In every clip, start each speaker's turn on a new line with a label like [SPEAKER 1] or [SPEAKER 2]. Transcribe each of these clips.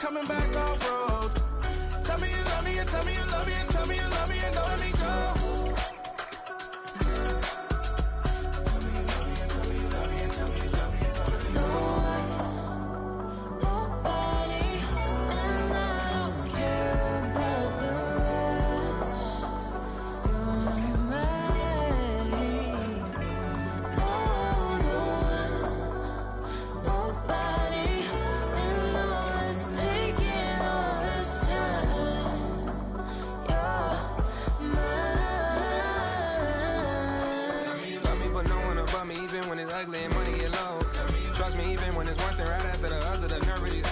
[SPEAKER 1] coming back off road. Tell me you love me, and tell me you love me, and tell me you love me, and don't let me go.
[SPEAKER 2] Ugly and money get low. Trust me, even when it's worth it, right after the nervous.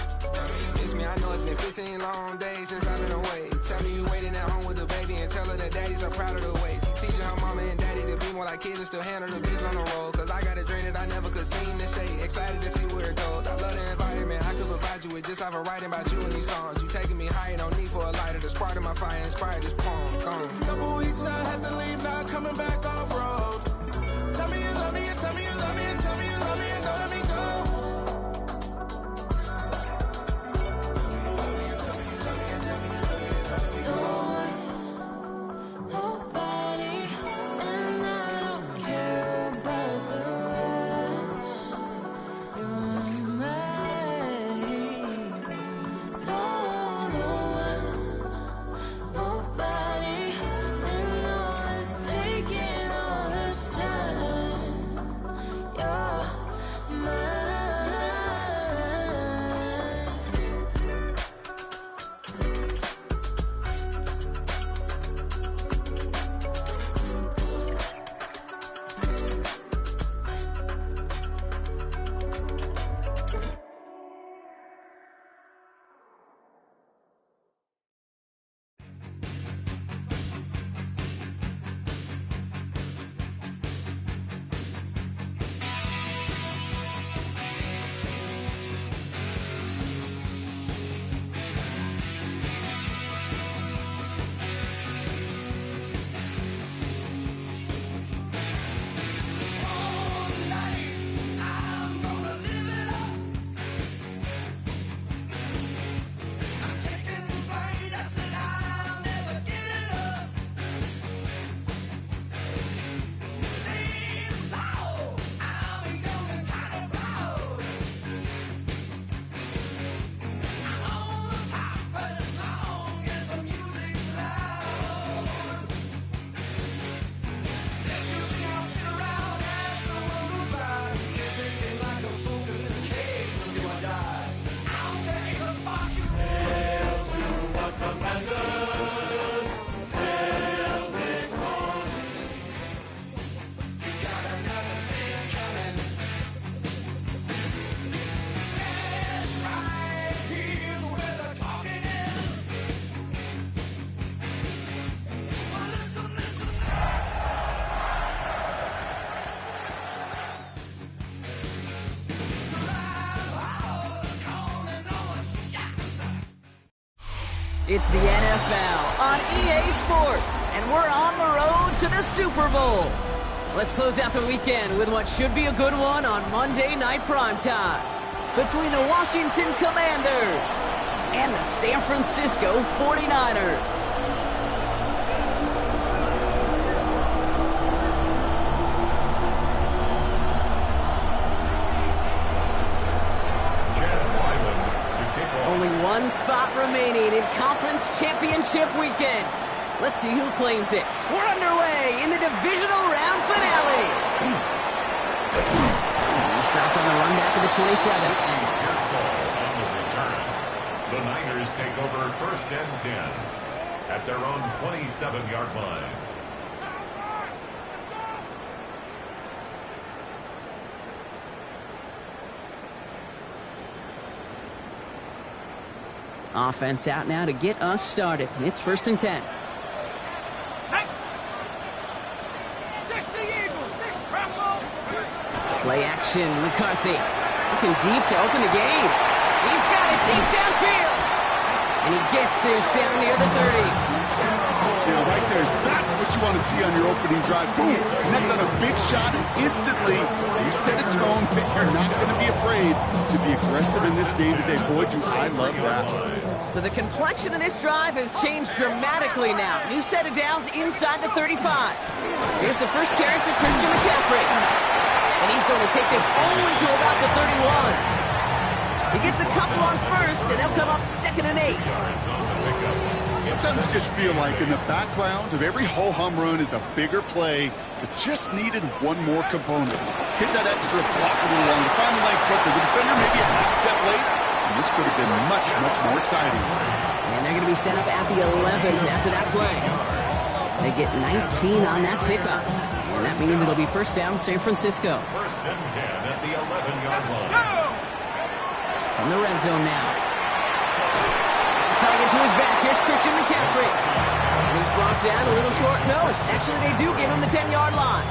[SPEAKER 2] It's me, I know it's been 15 long days since I've been away. Tell me you waiting at home with the baby and tell her that daddy's so proud of the way. She teaching her mama and daddy to be more like kids and still handle the beats on the road. Cause I got a dream that I never could seem to say. Excited to see where it goes. I love the environment I could provide you with just off of writing about you in these songs. You taking me higher, no need for a lighter. The spark of my fire inspired this poem. Gone.
[SPEAKER 1] Couple weeks I had to leave, now coming back off road. Tell me you love me, and tell me you love me, and tell me you love me, and don't let me go.
[SPEAKER 3] It's the NFL on EA Sports, and we're on the road to the Super Bowl. Let's close out the weekend with what should be a good one on Monday Night Primetime between the Washington Commanders and the San Francisco 49ers. Only one spot remaining in Conference Championship Weekend. Let's see who claims it. We're underway in the divisional round finale. He stopped on the run back of the 27.
[SPEAKER 4] On the return. The Niners take over 1st and 10 at their own 27-yard line.
[SPEAKER 3] Offense out now to get us started. It's 1st and 10. Play action, McCarthy. Looking deep to open the game. He's got it deep downfield. And he gets this down near the 30.
[SPEAKER 5] Yeah, right there. That's what you want to see on your opening drive. Boom! Connect on a big shot, and instantly you set a tone that you're not going to be afraid to be aggressive in this game today. Boy, do I love that.
[SPEAKER 3] So the complexion of this drive has changed dramatically now. New set of downs inside the 35. Here's the first carry for Christian McCaffrey. And he's going to take this only to about the 31. He gets a couple on first, and they'll come up 2nd and 8.
[SPEAKER 5] Sometimes you just feel like in the background of every ho-hum run is a bigger play that just needed one more component. Hit that extra block a little longer, find the leg quicker. The defender maybe a half step late, and this could have been much, much more exciting.
[SPEAKER 3] And they're going to be set up at the 11 after that play. They get 19 on that pickup. And that means it'll be first down San Francisco.
[SPEAKER 4] First and 10 at the 11-yard line.
[SPEAKER 3] From the red zone now. Target to his back. Here's Christian McCaffrey. And he's brought down a little short. No, actually they do give him the 10-yard line.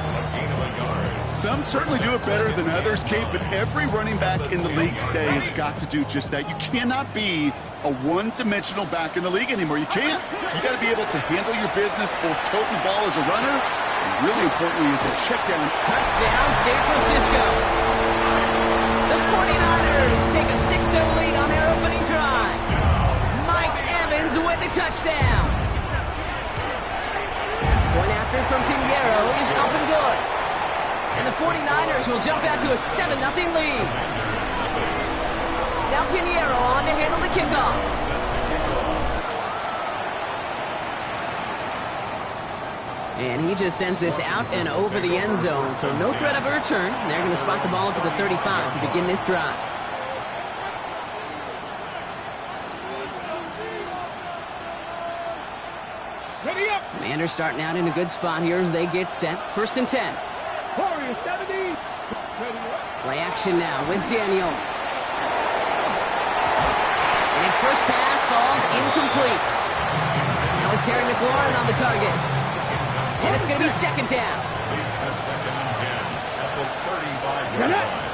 [SPEAKER 5] Some certainly do it better than others, Kate, but every running back in the league today has got to do just that. You cannot be a one-dimensional back in the league anymore. You can't. You got to be able to handle your business, both tote the ball as a runner, and really importantly as a check down.
[SPEAKER 3] Touchdown, San Francisco. The 49ers take a 6-0 lead on their opening drive. Mike Evans with the touchdown. Point after from Pinheiro is up and good. And the 49ers will jump out to a 7-0 lead. Now Pinheiro on to handle the kickoff. And he just sends this out and over the end zone, so no threat of a return. They're going to spot the ball up at the 35 to begin this drive.
[SPEAKER 6] Ready up.
[SPEAKER 3] Commanders starting out in a good spot here as they get set. First and 10. Play action now with Daniels. And his first pass falls incomplete. Now it's Terry McLaurin on the target. And it's going to be second down.
[SPEAKER 4] Leads to second and 10 at the 35-yard line.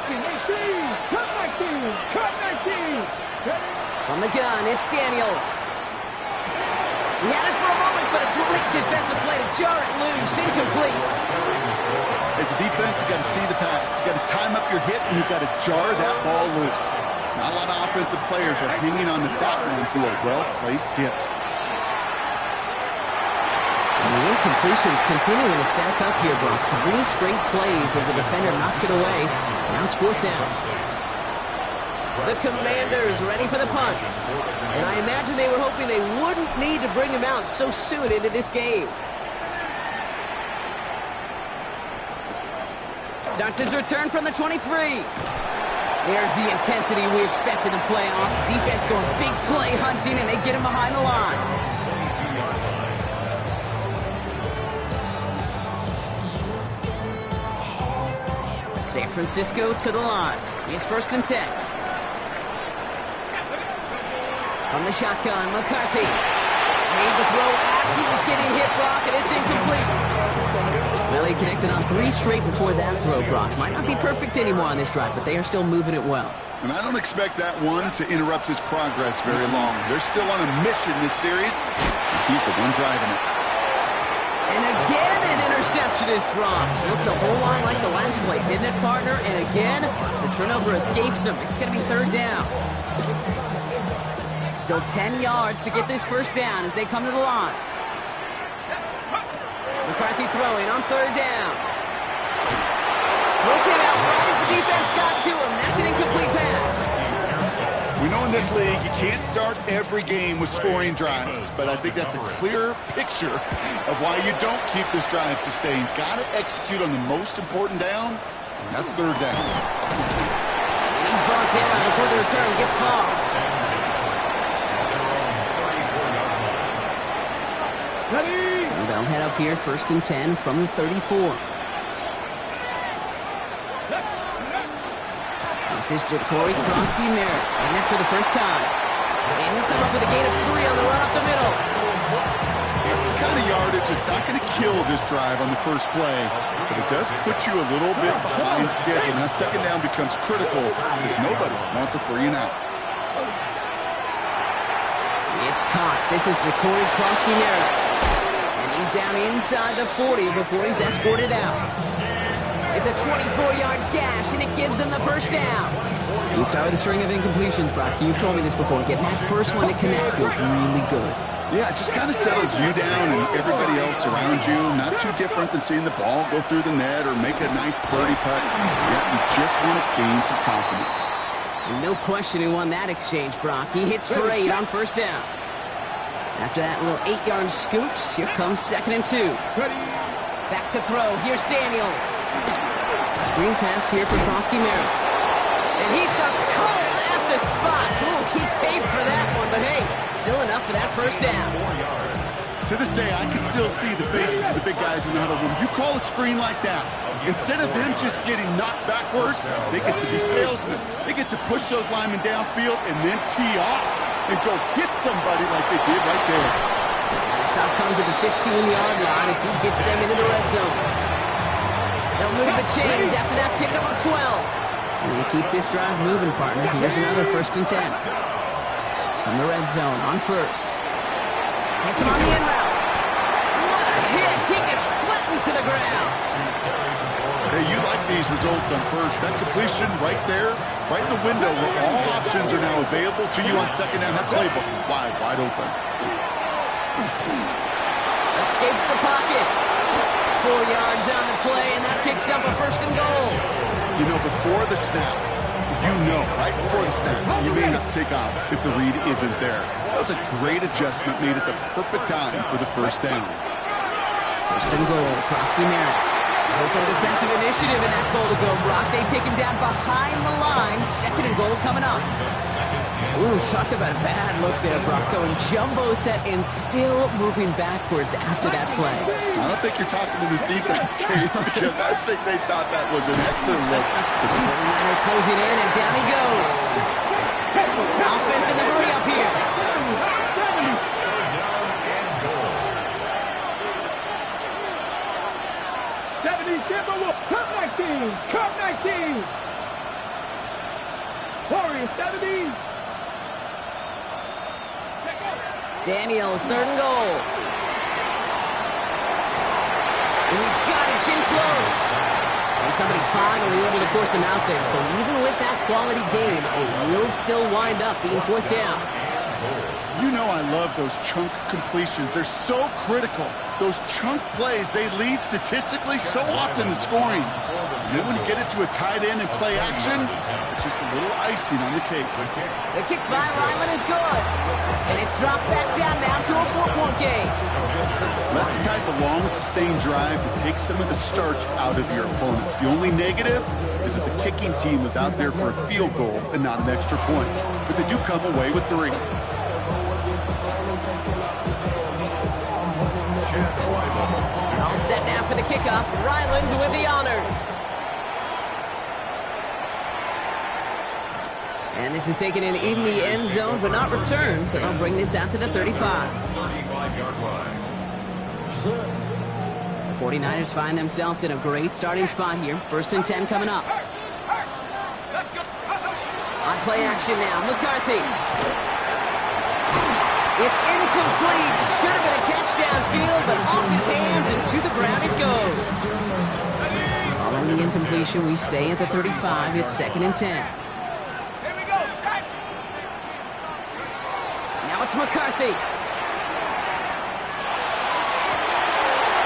[SPEAKER 6] 19, 18, cut 19, cut 19.
[SPEAKER 3] From the gun, it's Daniels. He had it for a moment, but a great defensive play to jar it loose, incomplete.
[SPEAKER 5] As a defense, you got to see the pass. You got to time up your hit, and you got to jar that ball loose. Not a lot of offensive players are hanging on to that one through a well-placed hit.
[SPEAKER 3] And the incompletions continuing to stack up here, Brock. 3 straight plays as the defender knocks it away. Now it's fourth down. The Commanders ready for the punt. And I imagine they were hoping they wouldn't need to bring him out so soon into this game. Starts his return from the 23. There's the intensity we expected in playoffs. Defense going big play hunting, and they get him behind the line. San Francisco to the line. It's first and 10. From the shotgun, McCarthy. Made the throw as he was getting hit, Brock, and it's incomplete. Well, he connected on 3 straight before that throw, Brock. Might not be perfect anymore on this drive, but they are still moving it well.
[SPEAKER 5] And I don't expect that one to interrupt his progress very long. They're still on a mission this series. He's the one driving it.
[SPEAKER 3] And again, an interception is dropped. Looked a whole lot like the last play, didn't it, partner? And again, the turnover escapes him. It's going to be third down. Still 10 yards to get this first down as they come to the line. McCarthy throwing on third down. Throw came out right as the defense got to him. That's an incomplete pass.
[SPEAKER 5] We know in this league you can't start every game with scoring drives, but I think that's a clear picture of why you don't keep this drive sustained. Got to execute on the most important down, and that's third down.
[SPEAKER 3] He's brought down before the return gets far. So they'll head up here, first and 10 from the 34. This is Jacory Krosky-Merritt, in it for the first time. And he'll come up with a gain of 3 on the run up the middle.
[SPEAKER 5] It's the kind of yardage that's not going to kill this drive on the first play, but it does put you a little bit behind schedule. Now second down becomes critical because nobody wants a 3 and out.
[SPEAKER 3] It's caught. This is Jacory Krosky-Merritt. And he's down inside the 40 before he's escorted out. It's a 24-yard gash, and it gives them the first down. You start with a string of incompletions, Brock. You've told me this before. Getting that first one to connect feels really good.
[SPEAKER 5] Yeah, it just kind of settles you down and everybody else around you. Not too different than seeing the ball go through the net or make a nice birdie putt. Yeah, you just want to gain some confidence.
[SPEAKER 3] And no question who won that exchange, Brock. He hits for 8 on first down. After that little 8-yard scoot, here comes 2nd and 2. Back to throw. Here's Daniels. Screen pass here for Krosky-Merritt. And he stopped cold at the spot. Ooh, he paid for that one, but hey, still enough for that first down.
[SPEAKER 5] To this day, I can still see the faces of the big guys in the huddle room. You call a screen like that, instead of them just getting knocked backwards, they get to be salesmen. They get to push those linemen downfield and then tee off and go hit somebody like they did right there.
[SPEAKER 3] And the stop comes at the 15-yard line as he gets them into the red zone. They'll move the chains after that pickup of 12. And you keep this drive moving, partner. Here's another 1st and 10. From the red zone on first. Hits him on the in route. What a hit! He gets flattened to the ground.
[SPEAKER 5] Hey, you like these results on first. That completion right there, right in the window where all options are now available to you on second down. That playbook wide open.
[SPEAKER 3] Escapes the pocket. 4 yards on the play, and that picks up a 1st and goal.
[SPEAKER 5] You know, before the snap, right before the snap, you may have to take off if the read isn't there. That was a great adjustment made at the perfect time for the first down.
[SPEAKER 3] 1st and goal, Krosky-Merritt. There's some defensive initiative in that goal to go, Brock. They take him down behind the line. 2nd and goal coming up. Ooh, talk about a bad look there, Brock. Going jumbo set and still moving backwards after that play.
[SPEAKER 5] I don't think you're talking to this defense, Kate, because I think they thought that was an excellent look.
[SPEAKER 3] The 49ers closing in, and down he goes. Offense in the hurry up here.
[SPEAKER 6] Cut 19. Warriors 70.
[SPEAKER 3] Daniels, 3rd and goal. And he's got it. It's in close. And somebody finally able to force him out there. So even with that quality game, it will still wind up being 4th down.
[SPEAKER 5] You know I love those chunk completions. They're so critical. Those chunk plays, they lead statistically so often to scoring. And then when you get it to a tight end and play action, it's just a little icing on the cake.
[SPEAKER 3] The kick by Ryland is good. And it's dropped back down now to a 4-point game.
[SPEAKER 5] That's the type of long, sustained drive that takes some of the starch out of your opponent. The only negative is that the kicking team was out there for a field goal and not an extra point. But they do come away with 3.
[SPEAKER 3] All set now for the kickoff. Ryland with the honors. And this is taken in the end zone, but not returned, so they'll bring this out to the 35. The 49ers find themselves in a great starting spot here. 1st and 10 coming up. On play action now, McCarthy. It's incomplete. Should have been a catch downfield, but off his hands and to the ground it goes. Following the incompletion, we stay at the 35. It's 2nd and 10. Now it's McCarthy.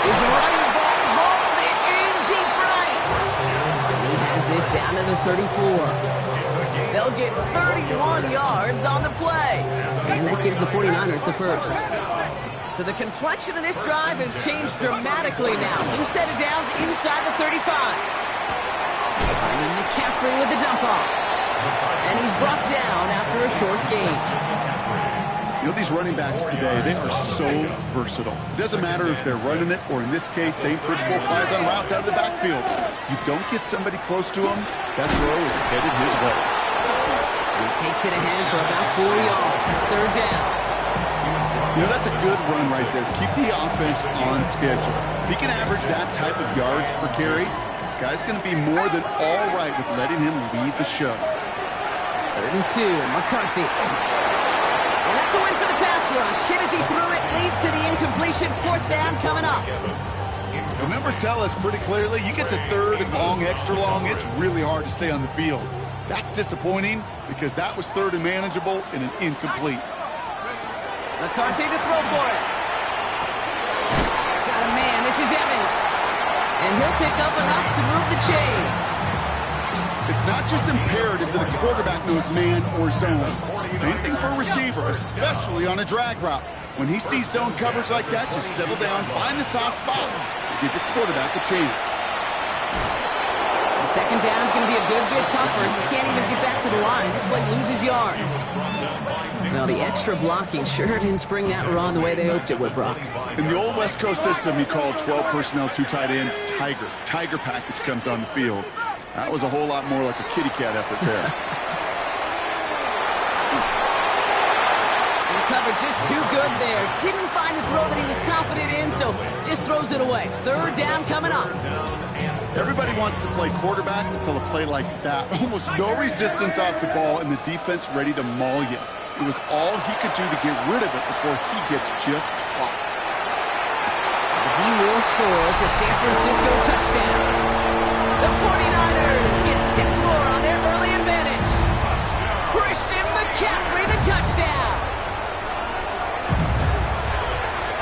[SPEAKER 3] His running back hauls it in deep right. And he has this down to the 34. They'll get 31 yards on the play. And that gives the 49ers the first. So the complexion of this drive has changed dramatically now. New set of downs inside the 35. Finding McCaffrey with the dump off. And he's brought down after a short gain.
[SPEAKER 5] You know, these running backs today, they are so versatile. It doesn't matter if they're running it, or in this case, same principle applies on routes out of the backfield. You don't get somebody close to him, that throw is headed his way.
[SPEAKER 3] He takes it ahead for about 4 yards. It's 3rd down.
[SPEAKER 5] You know, that's a good run right there. Keep the offense on schedule. If he can average that type of yards per carry, this guy's going to be more than all right with letting him lead the show.
[SPEAKER 3] 3rd and 2, McCarthy. And that's a win for the pass rush. Hit as he threw it, leads to the incompletion. 4th down coming up.
[SPEAKER 5] The numbers tell us pretty clearly, you get to 3rd and long, extra long, it's really hard to stay on the field. That's disappointing because that was 3rd and manageable and an incomplete.
[SPEAKER 3] McCarthy to throw for it. Got a man. This is Evans. And he'll pick up enough to move the chains.
[SPEAKER 5] It's not just imperative that a quarterback knows man or zone. Same thing for a receiver, especially on a drag route. When he sees zone coverage like that, just settle down, find the soft spot, and give your quarterback a chance.
[SPEAKER 3] And 2nd down is going to be a good bit tougher. You can't even get back to the line. This play loses yards. Well, the extra blocking sure didn't spring that run the way they hoped it would, Brock.
[SPEAKER 5] In the old West Coast system, you called 12 personnel, 2 tight ends, Tiger. Tiger package comes on the field. That was a whole lot more like a kitty cat effort there.
[SPEAKER 3] And the cover just too good there. Didn't find a throw that he was confident in, so just throws it away. 3rd down coming up.
[SPEAKER 5] Everybody wants to play quarterback until a play like that. Almost no resistance off the ball and the defense ready to maul you. It was all he could do to get rid of it before he gets just clocked.
[SPEAKER 3] He will score. It's a San Francisco touchdown. The 49ers get 6 more on their early advantage. Christian McCaffrey, the touchdown.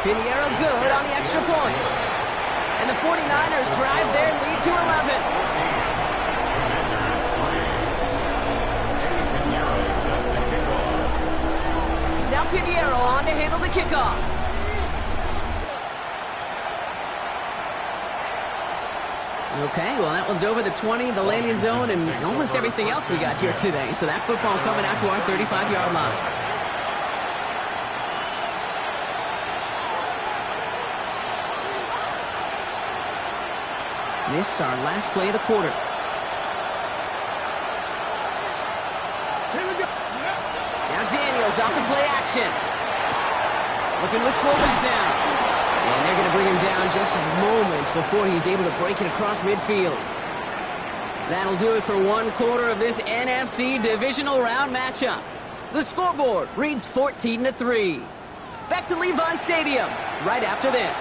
[SPEAKER 3] Pinheiro good on the extra point. And the 49ers drive their lead to 11. Now Pinheiro on to handle the kickoff. Okay, well, that one's over the 20, the landing zone, and almost everything else we got here today. So that football coming out to our 35-yard line. This our last play of the quarter. Now Daniels off the play action. Looking wistful back now. And they're going to bring him down just a moment before he's able to break it across midfield. That'll do it for 1 quarter of this NFC divisional round matchup. The scoreboard reads 14-3. Back to Levi Stadium right after this.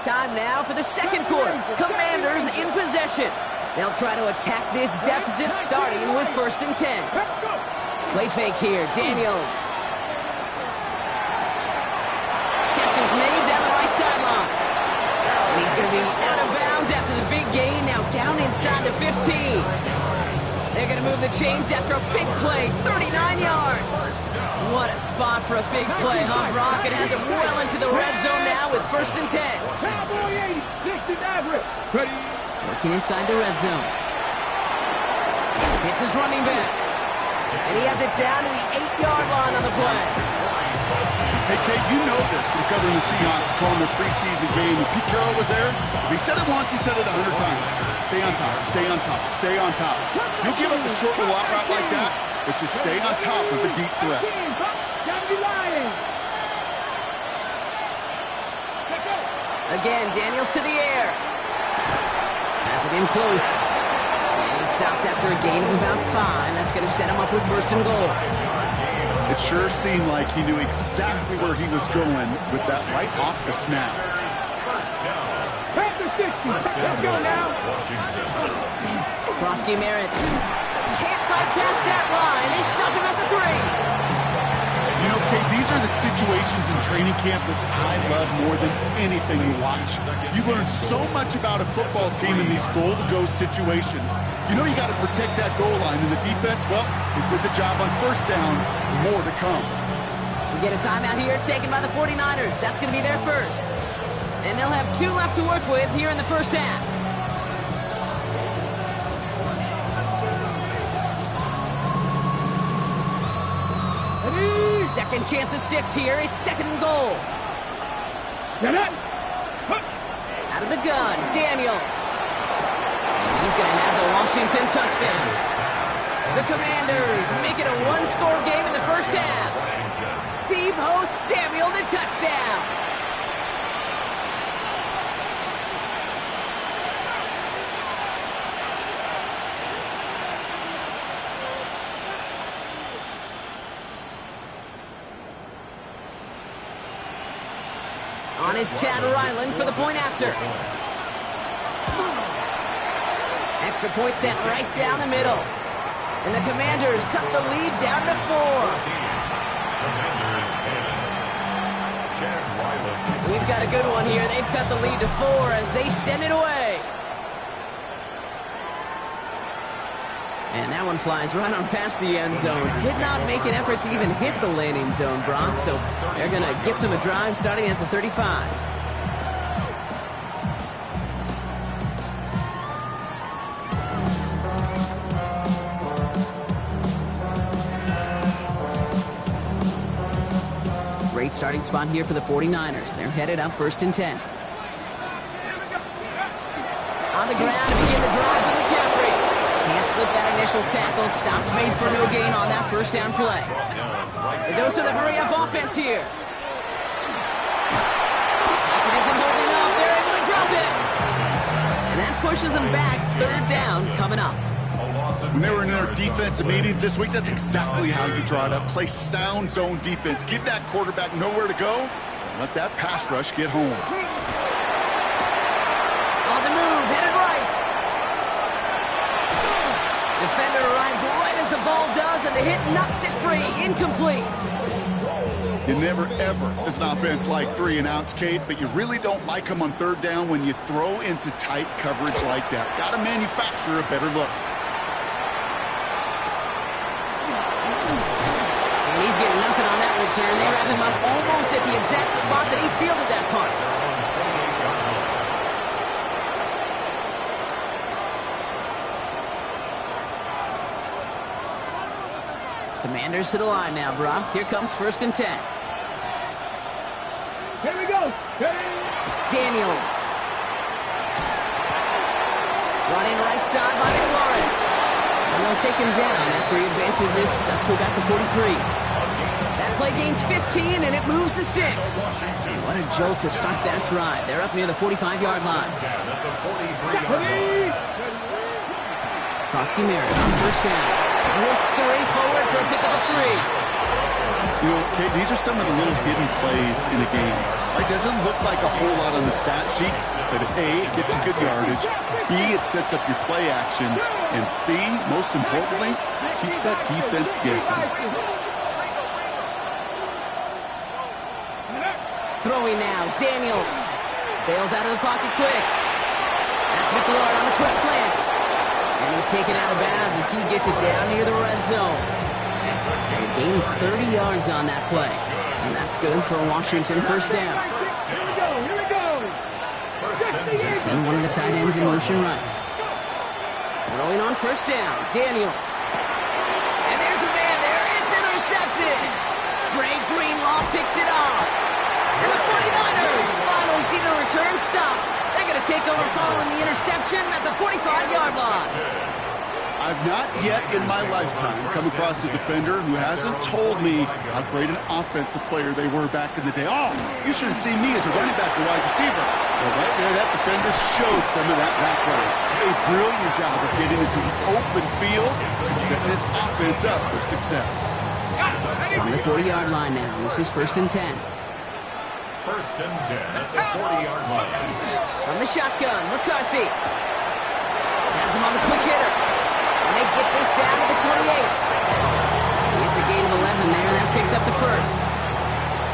[SPEAKER 3] Time now for the 2nd quarter. Commanders in possession. They'll try to attack this deficit starting with 1st and 10. Play fake here. Daniels. Catch is made down the right sideline. And he's going to be out of bounds after the big gain. Now down inside the 15. They're going to move the chains after a big play. 39 yards. What a spot for a big play, huh, Brock? It has it well into the red zone now with 1st and 10. Working inside the red zone. Hits his running back. And he has it down to the 8-yard line on the play.
[SPEAKER 5] Hey, Kate, you know this from covering the Seahawks, calling the preseason game. If Pete Carroll was there, if he said it once, he said it 100 times. Stay on top, stay on top, stay on top. You'll give up a short little out route like that, but just stay on top of the deep threat.
[SPEAKER 3] Again, Daniels to the air. Has it in close. And he's stopped after a gain of about 5. That's going to set him up with 1st and goal.
[SPEAKER 5] It sure seemed like he knew exactly where he was going with that right off the snap.
[SPEAKER 3] Krosky Merritt can't bypass that line. They stop him at the 3.
[SPEAKER 5] You know, Kate, these are the situations in training camp that I love more than anything to watch. You learn so much about a football team in these goal-to-go situations. You know you got to protect that goal line, and the defense, well, they did the job on 1st down. More to come.
[SPEAKER 3] We get a timeout here taken by the 49ers. That's going to be their 1st. And they'll have 2 left to work with here in the 1st half. Second chance at 6 here. It's 2nd and goal. Out of the gun, Daniels. And he's going to have the Washington touchdown. The Commanders make it a 1-score game in the 1st half. Deebo Samuel, the touchdown. On is Chad Ryland for the point after. Extra point sent right down the middle. And the Commanders cut the lead down to 4.
[SPEAKER 4] Commanders 10. Chad Ryland.
[SPEAKER 3] We've got a good one here. They've cut the lead to 4 as they send it away. And that one flies right on past the end zone. Did not make an effort to even hit the landing zone, Brock. So they're going to gift him a drive starting at the 35. Great starting spot here for the 49ers. They're headed up 1st and 10. On the ground to begin the drive with McCaffrey. Can't slip that initial tackle. Stops made for no gain on that first down play. The dose of the hurry-up offense here. It isn't holding up. They're able to drop it. And that pushes them back. 3rd down coming up.
[SPEAKER 5] When they were in their defensive meetings this week, that's exactly how you draw it up. Play sound zone defense. Give that quarterback nowhere to go. And let that pass rush get home.
[SPEAKER 3] On the move, headed right. Defender arrives right as the ball does, and the hit knocks it free. Incomplete.
[SPEAKER 5] You never, ever, as an offense, like 3 and outs, Kate, but you really don't like them on 3rd down when you throw into tight coverage like that. Got to manufacture a better look.
[SPEAKER 3] And he's getting nothing on that return. They wrap him up almost at the exact spot that he fielded that punt. Commanders to the line now, Brock. Here comes 1st and 10.
[SPEAKER 6] Here we go.
[SPEAKER 3] Daniels. Running right side by McLaurin. And they'll take him down after he advances this up to about the 43. That play gains 15, and it moves the sticks. What a jolt to start that drive. They're up near the 45-yard line. Koski Merritt on 1st down. He'll scurry forward for a pickup of 3.
[SPEAKER 5] You know, Kate, these are some of the little hidden plays in the game. It doesn't look like a whole lot on the stat sheet, but A, it gets a good yardage, B, it sets up your play action, and C, most importantly, keeps that defense guessing.
[SPEAKER 3] Throwing now, Daniels. Bails out of the pocket quick. That's McLaurin on the quick slant. And he's taken out of bounds as he gets it down near the red zone. And a gain of 30 yards on that play. And that's good for a Washington 1st down.
[SPEAKER 6] Here we go.
[SPEAKER 3] They send one of the tight ends in motion right. Throwing on 1st down, Daniels. And there's a man there. It's intercepted. Drake Greenlaw picks it off. And the 49ers finally see the return stopped. They're going to take over following the interception at the 45-yard line.
[SPEAKER 5] I've not yet in my lifetime come across a defender who hasn't told me how great an offensive player they were back in the day. Oh, you should have seen me as a running back or wide receiver. Well, right there, that defender showed some of that back there. A brilliant job of getting into the open field and setting this offense up for success.
[SPEAKER 3] On the 40-yard line now, this is 1st and 10.
[SPEAKER 4] 1st and 10 at the 40-yard line.
[SPEAKER 3] From the shotgun, McCarthy. Has him on the quick hitter. And they get this down to the 28. It's a gain of 11 there, and that picks up the 1st.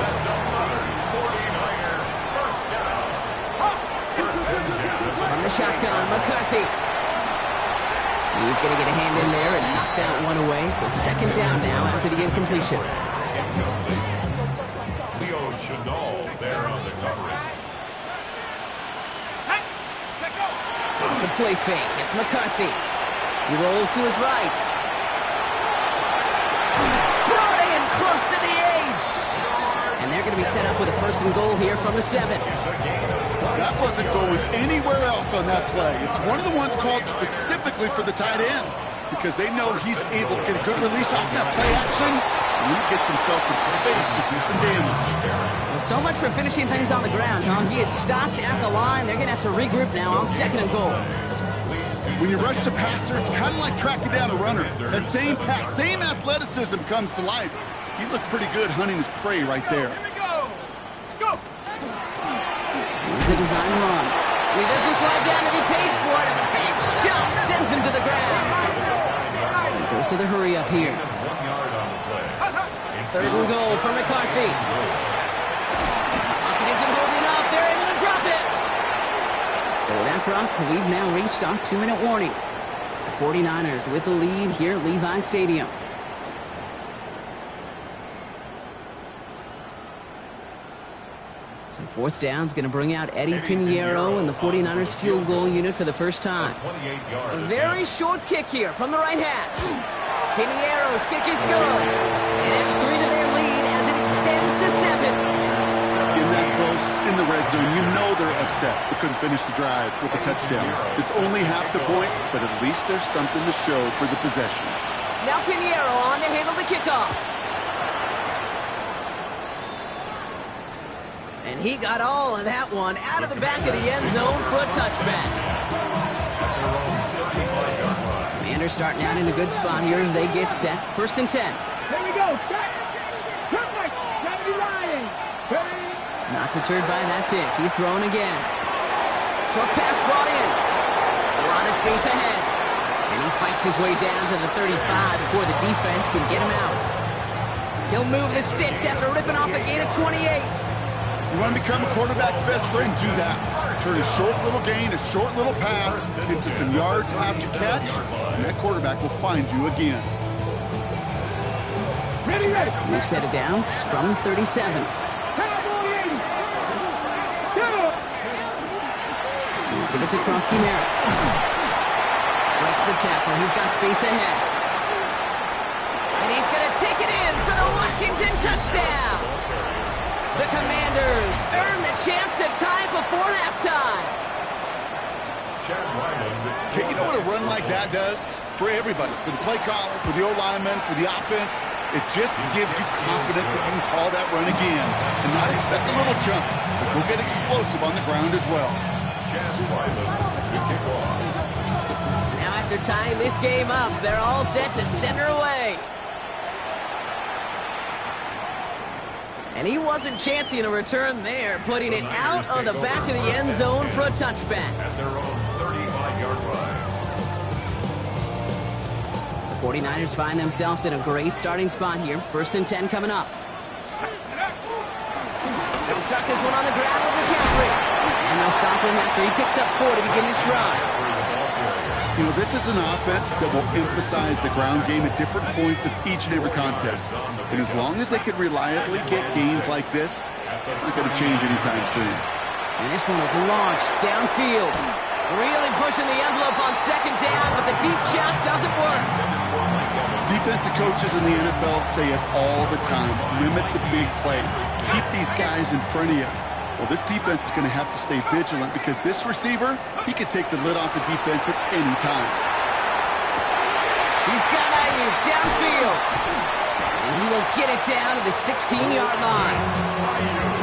[SPEAKER 4] That's another 49er 1st down. 1st and 10.
[SPEAKER 3] From the shotgun, McCarthy. He's going to get a hand in there and knock that one away. So 2nd down now after the incompletion.
[SPEAKER 4] Leo Chenal there on the coverage.
[SPEAKER 3] The play fake. It's McCarthy. He rolls to his right. Brought in close to the 8. And they're going to be set up with a 1st and goal here from the 7.
[SPEAKER 5] That wasn't going anywhere else on that play. It's one of the ones called specifically for the tight end because they know he's able to get a good release off that play action, and he gets himself in space to do some damage.
[SPEAKER 3] Well, so much for finishing things on the ground, huh? He is stopped at the line. They're going to have to regroup now on 2nd and goal.
[SPEAKER 5] When you rush the passer, it's kind of like tracking down a runner. That same pass, same athleticism comes to life. He looked pretty good hunting his prey right there.
[SPEAKER 6] Here we go. Let's go.
[SPEAKER 3] a design run. He doesn't slide down and he pays for it. A big shot sends him to the ground. And goes to the hurry up here. 3rd and goal for McCarthy. Pocket isn't holding up. They're able to drop it. So with that drop, we've now reached our 2-minute warning. The 49ers with the lead here at Levi Stadium. So 4th down's going to bring out Eddie Pinheiro and the 49ers field goal unit for the first time. A very short kick here from the right hash. Pinheiro's kick is good. And 3 to their lead as it extends to 7.
[SPEAKER 5] In that close, in the red zone, you know they're upset. They couldn't finish the drive with a touchdown. It's only half the points, but at least there's something to show for the possession.
[SPEAKER 3] Now Pinheiro on to handle the kickoff. And he got all of that one out of the back of the end zone for a touchback. Commanders starting out in a good spot here as they get set. 1st and 10.
[SPEAKER 6] Here we go. Perfect. Gotta be lying.
[SPEAKER 3] Not deterred by that pick. He's throwing again. Short pass brought in. A lot of space ahead. And he fights his way down to the 35 before the defense can get him out. He'll move the sticks after ripping off a gain of 28.
[SPEAKER 5] You want to become a quarterback's best friend, do that. Turn a short little gain, a short little pass into some yards after catch, and that quarterback will find you again.
[SPEAKER 6] Ready.
[SPEAKER 3] New set of downs from 37. Give it to Krosky Merritt. Breaks the tackle. He's got space ahead. And he's going to take it in for the Washington touchdown. The Commanders earn the chance to tie before halftime.
[SPEAKER 5] Okay, you know what a run like that does? For everybody, for the play caller, for the O-lineman, for the offense, it just gives you confidence that you can call that run again and not expect a little jump. But we'll get explosive on the ground as well.
[SPEAKER 3] Now after tying this game up, they're all set to center away. And he wasn't chancing a return there, putting it out on the back of the end zone for a touchback.
[SPEAKER 4] At their own 35-yard line.
[SPEAKER 3] The 49ers find themselves in a great starting spot here. 1st and 10 coming up. They'll start this one on the ground with McCaffrey. And they'll stop him after he picks up 4 to begin his drive.
[SPEAKER 5] You know, this is an offense that will emphasize the ground game at different points of each and every contest. And as long as they can reliably get gains like this, it's not going to change anytime soon.
[SPEAKER 3] And this one is launched downfield. Really pushing the envelope on 2nd down, but the deep shot doesn't work.
[SPEAKER 5] Defensive coaches in the NFL say it all the time. Limit the big play. Keep these guys in front of you. Well, this defense is going to have to stay vigilant because this receiver, he can take the lid off the defense at any time.
[SPEAKER 3] He's got Ayuk downfield. And he will get it down to the 16-yard line.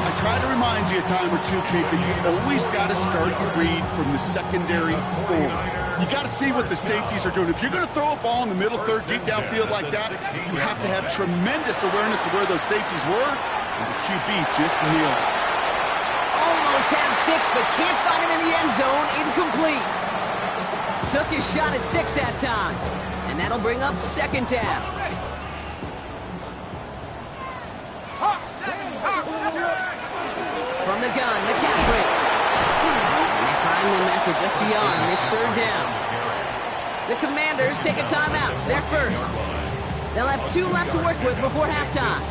[SPEAKER 5] I try to remind you a time or two, Kate, that you always got to start your read from the secondary forward. You got to see what the safeties are doing. If you're going to throw a ball in the middle third, deep downfield like that, you have to have tremendous awareness of where those safeties were, and the QB just nailed it.
[SPEAKER 3] Almost had 6, but can't find him in the end zone. Incomplete. Took his shot at 6 that time. And that'll bring up 2nd down. From the gun, McCaffrey. And they find them after just a yard. It's 3rd down. The Commanders take a timeout. They're first. They'll have 2 left to work with before halftime.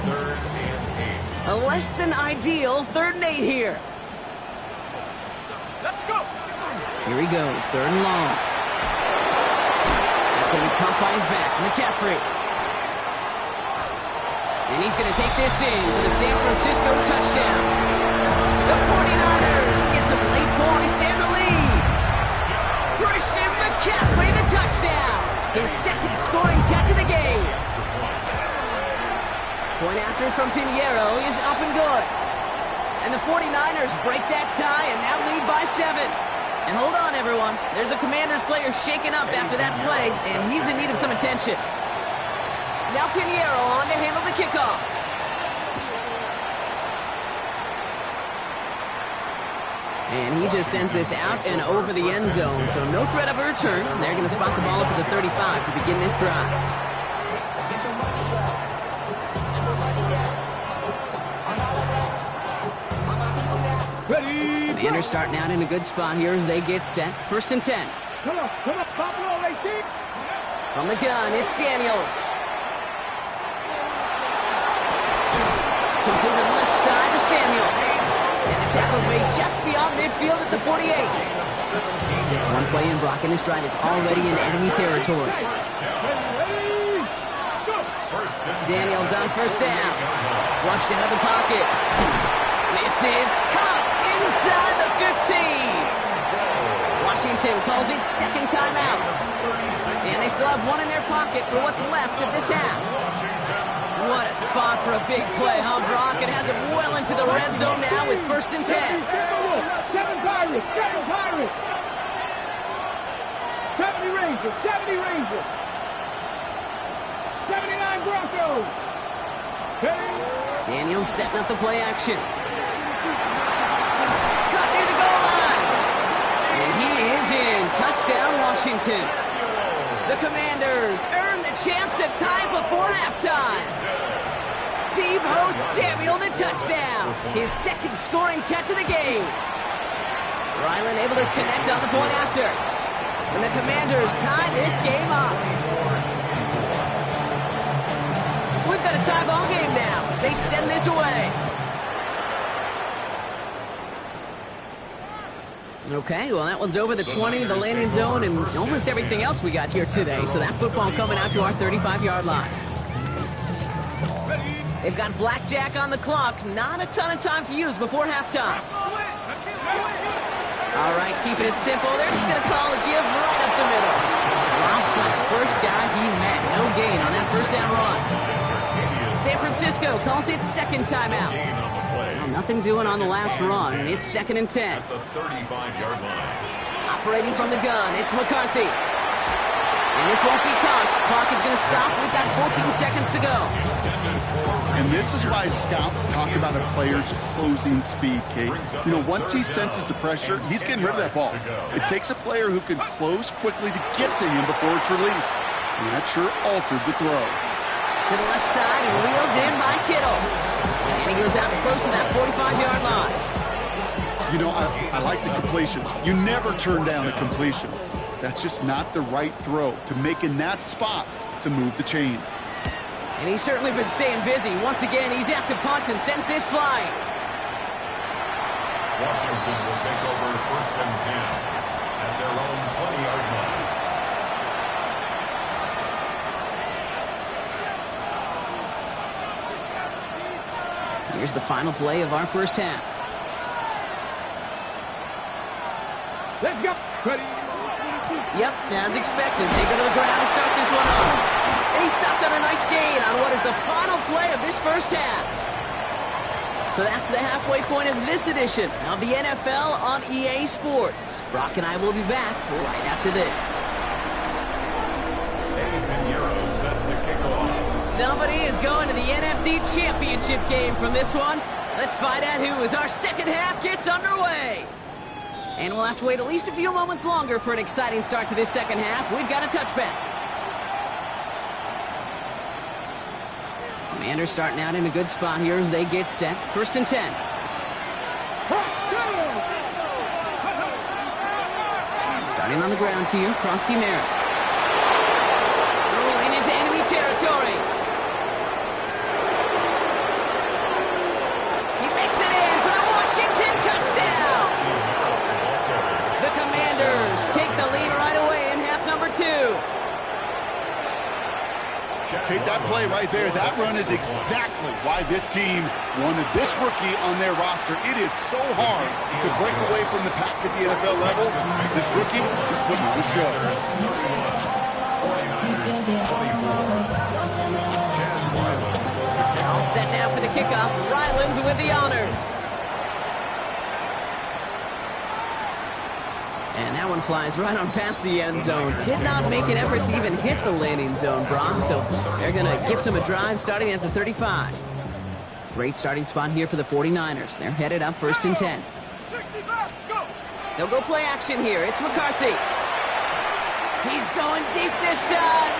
[SPEAKER 3] A less than ideal 3rd and 8 here. Here he goes, 3rd and long. That's going to be caught by his back, McCaffrey. And he's going to take this in for the San Francisco touchdown. The 49ers get some late points and the lead. Christian McCaffrey, the touchdown. His 2nd scoring catch of the game. Point after from Pinheiro is up and good. And the 49ers break that tie and now lead by 7. And hold on, everyone. There's a Commanders player shaken up after that play, and he's in need of some attention. Now Pinheiro on to handle the kickoff. And he just sends this out and over the end zone. So no threat of a return. They're going to spot the ball up at the 35 to begin this drive.
[SPEAKER 6] Ready.
[SPEAKER 3] Commanders starting out in a good spot here as they get set. 1st and 10.
[SPEAKER 6] Come on, Buffalo, AC.
[SPEAKER 3] From the gun, it's Daniels. Completed left side to Samuel. And the tackle's made just beyond midfield at the 48. One play in, Brock, and this drive is already in enemy territory. Daniels on 1st down. Flushed out of the pocket. This is caught inside the 15. Washington calls it 2nd timeout. And they still have one in their pocket for what's left of this half. What a spot for a big play, huh, Brock? It has it well into the red zone now with 1st and 10.
[SPEAKER 6] 7 Pirates, 7 Pirates. 70 Rangers, 70 Rangers. 79 Broncos.
[SPEAKER 3] Daniels setting up the play action. Cut near the goal line. And he is in. Touchdown, Washington. The Commanders earn the chance to tie before halftime. Deebo Samuel, the touchdown. His 2nd scoring catch of the game. Ryland able to connect on the point after. And the Commanders tie this game up. So we've got a tie ball game now as they send this away. Okay, well, that one's over the 20, the landing zone, and almost everything else we got here today. So that football coming out to our 35-yard line. They've got blackjack on the clock. Not a ton of time to use before halftime. All right, keeping it simple. They're just going to call a give right up the middle. Dropped by the first guy he met. No gain on that 1st down run. San Francisco calls it 2nd timeout. Nothing doing on the last run. It's 2nd and 10.
[SPEAKER 4] At the 35-yard line.
[SPEAKER 3] Operating from the gun, it's McCarthy. And this won't be caught. Clock is going to stop. We've got 14 seconds to go.
[SPEAKER 5] And this is why scouts talk about a player's closing speed, Kate. You know, once he senses the pressure, he's getting rid of that ball. It takes a player who can close quickly to get to him before it's released. And that sure altered the throw.
[SPEAKER 3] To the left side and wheeled in by Kittle. And he goes out close to that 45-yard line.
[SPEAKER 5] You know, I like the completion. You never turn down a completion. That's just not the right throw to make in that spot to move the chains.
[SPEAKER 3] And he's certainly been staying busy. Once again, he's out to punt and sends this flying.
[SPEAKER 4] Washington will take over 1st and 10 at their own 20-yard line.
[SPEAKER 3] Here's the final play of our 1st half.
[SPEAKER 6] Let's go. Ready.
[SPEAKER 3] Yep, as expected, they go to the ground to start this one off. And he stopped on a nice gain on what is the final play of this 1st half. So that's the halfway point of this edition of the NFL on EA Sports. Brock and I will be back right after this.
[SPEAKER 4] Set to kick off.
[SPEAKER 3] Somebody is going to the NFC Championship game from this one. Let's find out who as our 2nd half gets underway. And we'll have to wait at least a few moments longer for an exciting start to this 2nd half. We've got a touchback. Commanders starting out in a good spot here as they get set. 1st and 10. Starting on the ground here, Kronsky Merritt. Rolling into enemy territory. He makes it in for the Washington touchdown. The Commanders take the lead right away in half number 2.
[SPEAKER 5] Kate, that play right there, that run is exactly why this team wanted this rookie on their roster. It is so hard to break away from the pack at the NFL level. This rookie is putting on a show.
[SPEAKER 3] All set now for the kickoff. Ryland with the honors. And that one flies right on past the end zone. Did not make an effort to even hit the landing zone, Brock. So they're going to gift him a drive starting at the 35. Great starting spot here for the 49ers. They're headed up 1st and 10.
[SPEAKER 6] 60 back, go.
[SPEAKER 3] They'll go play action here. It's McCarthy. He's going deep this time.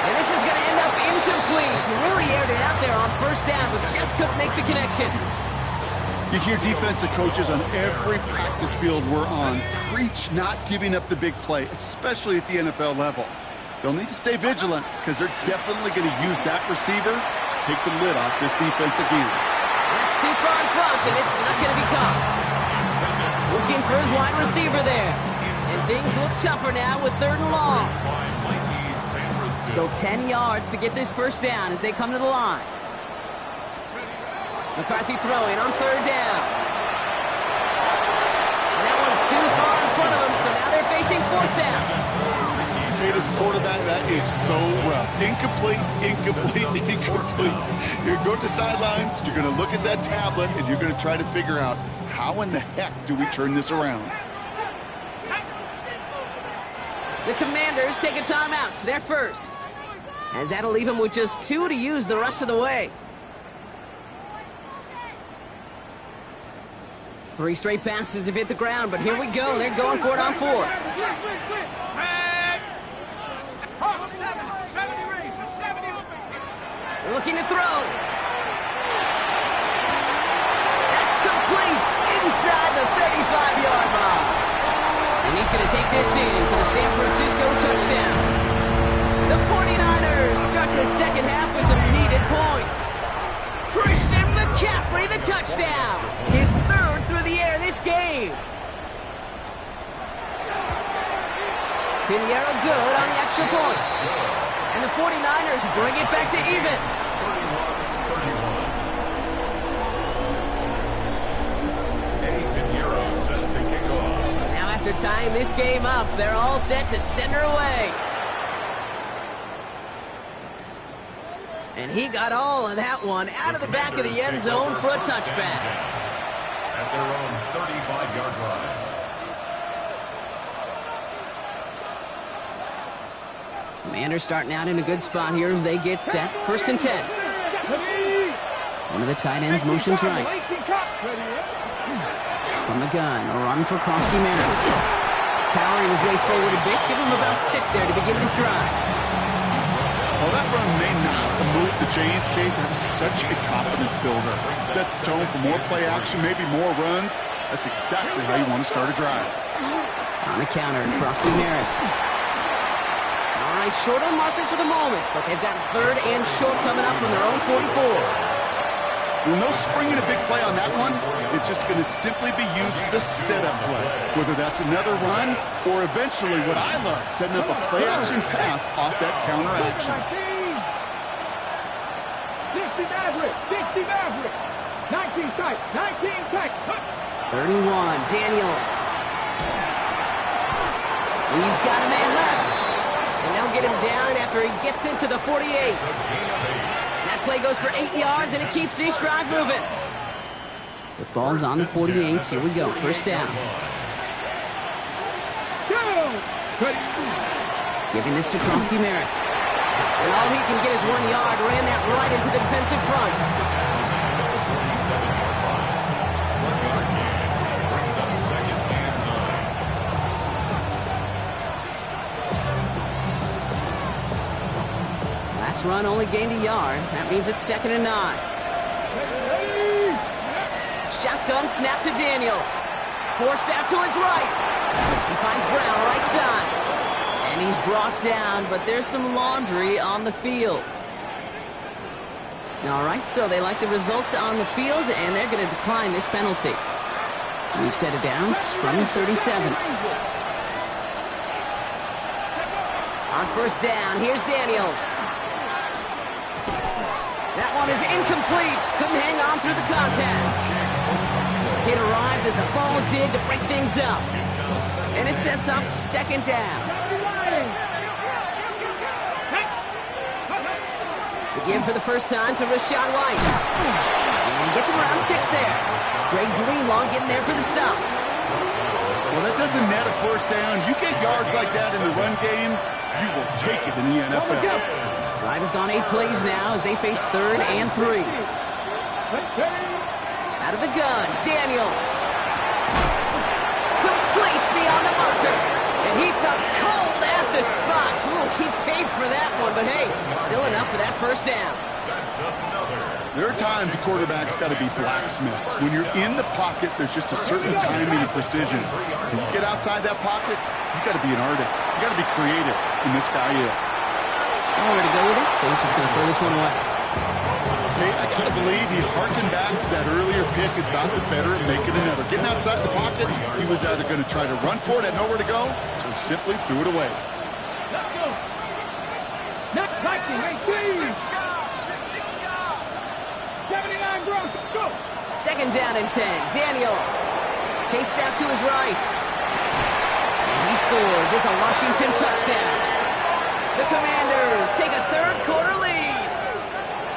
[SPEAKER 3] And this is going to end up incomplete. He really aired it out there on first down, but just couldn't make the connection.
[SPEAKER 5] You hear defensive coaches on every practice field we're on preach not giving up the big play, especially at the NFL level. They'll need to stay vigilant because they're definitely going to use that receiver to take the lid off this defense again.
[SPEAKER 3] That's too far in front, and it's not going to be caught. Looking for his wide receiver there. And things look tougher now with 3rd and long. So 10 yards to get this first down as they come to the line. McCarthy throwing on 3rd down. And that one's too far in front of them, so now they're facing 4th down.
[SPEAKER 5] As quarterback, that is so rough. Incomplete, incomplete, incomplete. You're going to go to the sidelines, you're going to look at that tablet, and you're going to try to figure out how in the heck do we turn this around.
[SPEAKER 3] The Commanders take a timeout. They're first. As that'll leave them with just 2 to use the rest of the way. 3 straight passes have hit the ground, but here we go. They're going for it on 4th. Looking to throw. That's complete inside the 35-yard line. And he's going to take this in for the San Francisco touchdown. The 49ers start the second half with some needed points. Christian McCaffrey, the touchdown. His 3rd through the air this game. Pinheiro good on the extra point. And the 49ers bring it back to even. Now after tying this game up, they're all set to send her away. And he got all of that one out of the back of the end zone for a touchback.
[SPEAKER 4] At their own 35-yard line.
[SPEAKER 3] Commanders starting out in a good spot here as they get set. 1st and 10. One of the tight ends motions right. From the gun, a run for Krosky Merritt. Powering his way forward a bit. Give him about 6 there to begin this drive.
[SPEAKER 5] Well, that run may not move the chains, Kate. That is such a confidence builder. Sets the tone for more play action, maybe more runs. That's exactly how you want to start a drive.
[SPEAKER 3] On the counter, Krosky Merritt. All right, short on marker for the moment, but they've got 3rd and short coming up from their own 44.
[SPEAKER 5] Well, no springing a big play on that one. It's just going to simply be used as a setup play. Whether that's another run or eventually what I love, setting up a play-action pass off that counter action.
[SPEAKER 6] 60 Maverick, 60 Maverick. 19 tight, 19 tight.
[SPEAKER 3] 3rd and 1, Daniels. He's got a man left. And they'll get him down after he gets into the 48. That play goes for 8 yards, and it keeps this drive moving. The ball's on the 48. Here we go. 1st down. Giving this to Krosky Merritt. And all he can get is 1 yard. Ran that right into the defensive front. Last run only gained a yard. That means it's 2nd and 9. Shotgun snap to Daniels. Forced out to his right. He finds Brown right side. And he's brought down, but there's some laundry on the field. All right, so they like the results on the field, and they're going to decline this penalty. We've set it down from 37. On 1st down, here's Daniels. That one is incomplete. Couldn't hang on through the contact. It arrived as the ball did to break things up. And it sets up 2nd down. Again for the first time to Rachaad White. And he gets him around 6 there. Greg Greenlaw getting there for the stop.
[SPEAKER 5] Well, that doesn't net a 1st down. You get yards like that in the run game, you will take it in the NFL.
[SPEAKER 3] Drive has gone 8 plays now as they face 3rd and 3. Out of the gun, Daniels. the spot. Ooh, he paid for that one, but hey, still enough for that first down.
[SPEAKER 4] That's another.
[SPEAKER 5] There are times a quarterback's got to be blacksmiths. When you're in the pocket, there's just a certain timing and precision. When you get outside that pocket, you got to be an artist. You got to be creative, and this guy is.
[SPEAKER 3] Nowhere to go with it, so he's just going to throw this one away.
[SPEAKER 5] Okay, I got to believe he harkened back to that earlier pick and got the better at making another. Getting outside the pocket, he was either going to try to run for it, had nowhere to go, so he simply threw it away.
[SPEAKER 6] Let's go. Next, 19, 79 Broncos, go.
[SPEAKER 3] Second down and 10. Daniels chased out to his right. And he scores. It's a Washington touchdown. The Commanders take a third-quarter lead.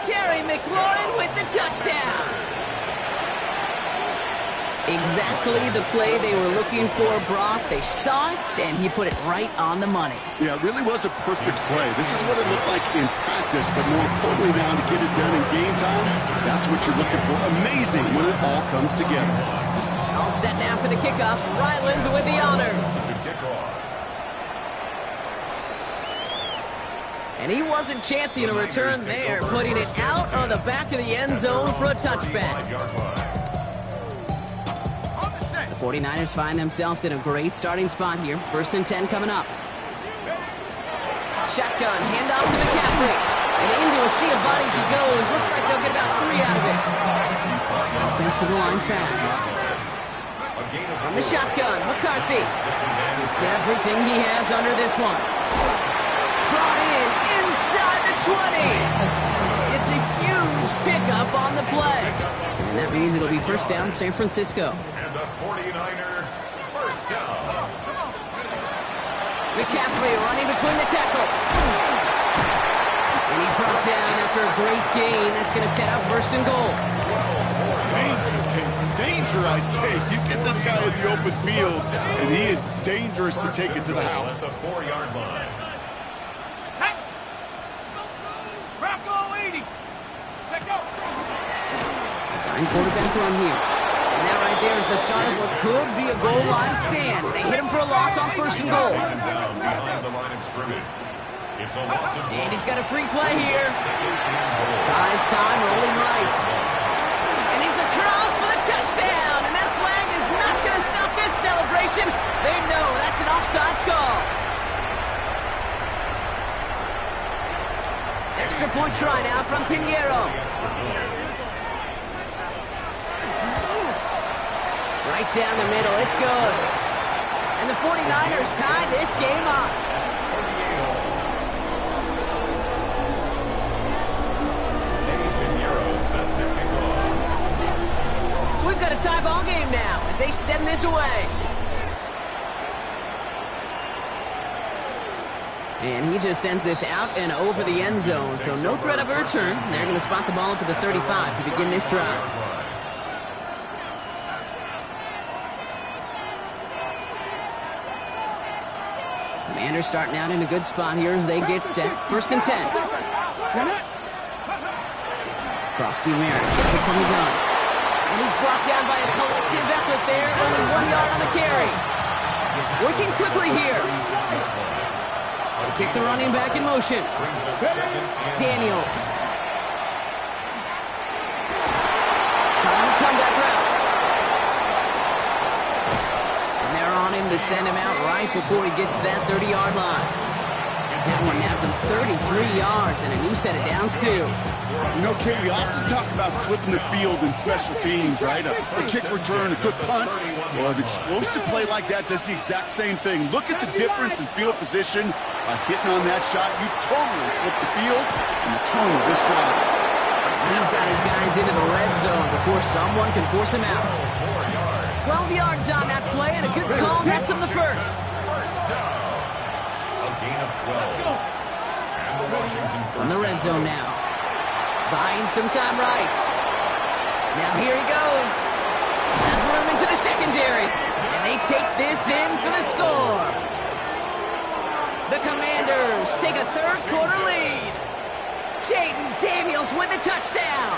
[SPEAKER 3] Terry McLaurin with the touchdown. Exactly the play they were looking for, Brock. They saw it, and he put it right on the money.
[SPEAKER 5] Yeah, it really was a perfect play. This is what it looked like in practice, but more importantly now to get it done in game time, that's what you're looking for. Amazing when it all comes together.
[SPEAKER 3] All set now for the kickoff. Ryland with the honors. And he wasn't chancing a return there, putting it out of the back of the end zone for a touchback. The 49ers find themselves in a great starting spot here. First and 10 coming up. Shotgun, handoff to McCaffrey. And into a sea of bodies he goes. Looks like they'll get about 3 out of it. Offensive line fast. From the shotgun, McCarthy. It's everything he has under this one. Brought in inside the 20. It's a huge pickup on the play. And that means it'll be first down San Francisco.
[SPEAKER 4] And the 49er first down.
[SPEAKER 3] McCaffrey running between the tackles. And he's brought down after a great gain. That's going to set up first and goal.
[SPEAKER 5] Danger, King. Danger, I say. You get this guy in the open field, and he is dangerous to take it to the house.
[SPEAKER 4] At the 4-yard line.
[SPEAKER 3] Design quarterback run here. And that right there is the start of what could be a goal line stand. They hit him for a loss on first and goal.
[SPEAKER 4] Down behind the line of scrimmage. It's a loss of
[SPEAKER 3] And he's got a free play here. Buys time, rolling right. And he's across for the touchdown. And that flag is not going to stop this celebration. They know that's an offsides call. Extra point try now from Pinheiro. Right down the middle, it's good. And the 49ers tie this game up. So we've got a tie ball game now as they send this away. And he just sends this out and over the end zone, so no threat of a return. They're going to spot the ball up at the 35 to begin this drive. Commanders starting out in a good spot here as they get set. First and 10. Krosky Merritt gets it from the gun. And he's brought down by a collective effort there. Only 1 yard on the carry. Working quickly here. They kick the running back in motion. Daniels. Trying the comeback route. And they're on him to send him out right before he gets to that 30-yard line. That one nabs him 33 yards and a new set of downs, too.
[SPEAKER 5] You know, Kay, we often talk about flipping the field in special teams, right? A kick return, a good punt. Well, an explosive play like that does the exact same thing. Look at the difference in field position. By hitting on that shot, you've totally flipped the field and the tone of this drive.
[SPEAKER 3] He's got his guys into the red zone before someone can force him out. 12 yards on that play and a good call nets him the first.
[SPEAKER 4] First down. A gain of 12. And the Washington
[SPEAKER 3] From the red zone now. Buying some time right. Now here he goes. Has room into the secondary. And they take this in for the score. The Commanders take a third-quarter lead. Jaden Daniels with the touchdown.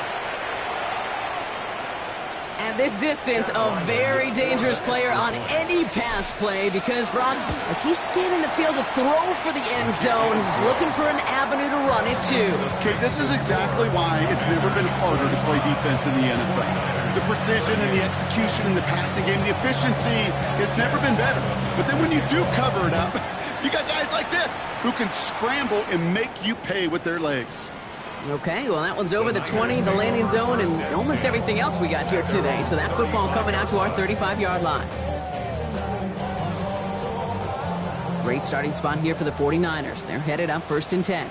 [SPEAKER 3] At this distance, a very dangerous player on any pass play because, Brock, as he's scanning the field to throw for the end zone, he's looking for an avenue to run it to.
[SPEAKER 5] Okay, this is exactly why it's never been harder to play defense in the NFL. The precision and the execution in the passing game, the efficiency has never been better. But then when you do cover it up, you got guys like this who can scramble and make you pay with their legs.
[SPEAKER 3] Okay, well, that one's over the 20, the landing zone, and almost everything else we got here today. So that football coming out to our 35-yard line. Great starting spot here for the 49ers. They're headed up 1st and 10.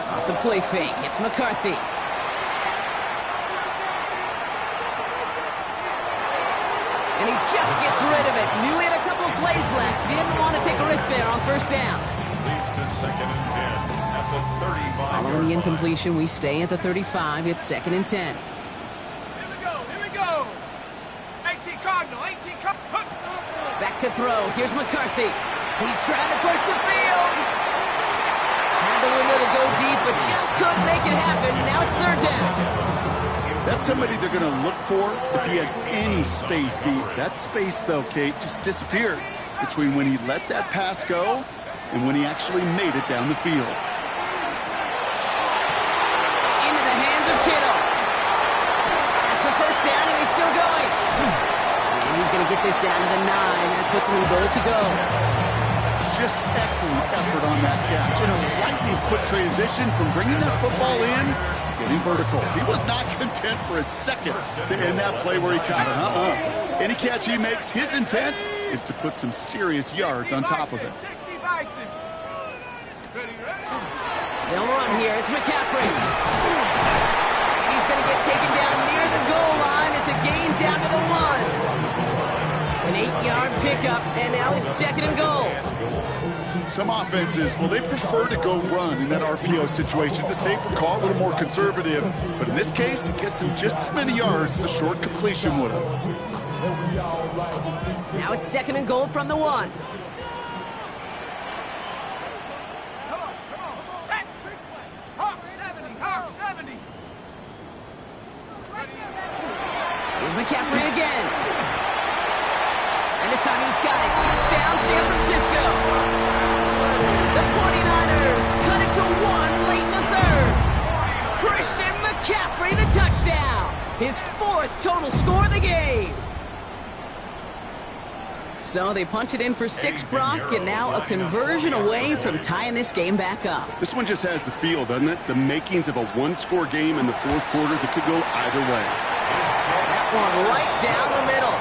[SPEAKER 3] Off the play fake, it's McCarthy. And he just gets rid of it. Knew he had a couple of plays left. Didn't want to take a risk there on 1st down.
[SPEAKER 4] Leads to 2nd and 10 at the 35.
[SPEAKER 3] Following the incompletion, we stay at the 35. It's 2nd and 10.
[SPEAKER 6] Here we go. 18 Cardinal, 18 Cardinal.
[SPEAKER 3] Back to throw. Here's McCarthy. He's trying to push the field. Had the window to go deep, but just couldn't make it happen. Now it's 3rd down.
[SPEAKER 5] That's somebody they're going to look for if he has any space deep. That space, though, Kate, just disappeared between when he let that pass go and when he actually made it down the field.
[SPEAKER 3] Into the hands of Kittle. That's the 1st down, and he's still going. And he's going to get this down to the 9. That puts him in goal to go.
[SPEAKER 5] Just excellent effort on that catch. And a lightning quick transition from bringing that football in to getting vertical. He was not content for a second to end that play where he caught it. Any catch he makes, his intent is to put some serious yards on top of it.
[SPEAKER 3] They'll run here. It's McCaffrey. And he's going to get taken down near the goal line. It's a gain down to the 1. An 8-yard pickup, and now it's 2nd and goal.
[SPEAKER 5] Some offenses, well, they prefer to go run in that RPO situation. It's a safer call, a little more conservative. But in this case, it gets him just as many yards as a short completion would have.
[SPEAKER 3] Now it's 2nd and goal from the 1.
[SPEAKER 6] Come on, set. Hawk 70, Hawk 70.
[SPEAKER 3] Here's McCaffrey again. And this time he's got it. Touchdown, San Francisco. The 49ers cut it to 1 late in the 3rd. Christian McCaffrey, the touchdown. His 4th total score of the game. So they punch it in for 6, Brock, and now a conversion away from tying this game back up.
[SPEAKER 5] This one just has the feel, doesn't it? The makings of a one-score game in the 4th quarter that could go either way.
[SPEAKER 3] That one right down the middle.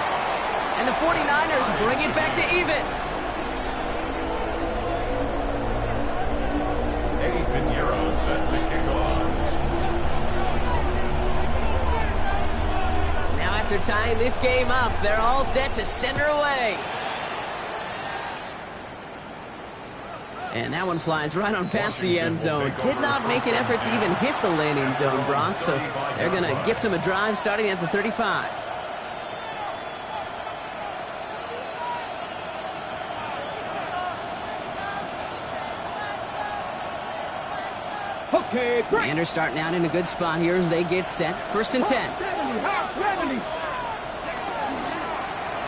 [SPEAKER 3] And the 49ers bring it back to even.
[SPEAKER 4] Eddie Pinheiro set to kick off.
[SPEAKER 3] Now after tying this game up, they're all set to send her away. And that one flies right on past the end zone. Did not make an effort to even hit the landing zone, Brock. So they're going to gift him a drive starting at the 35.
[SPEAKER 6] Okay, break.
[SPEAKER 3] Commanders starting out in a good spot here as they get set. 1st and 10.
[SPEAKER 6] Hawk 70.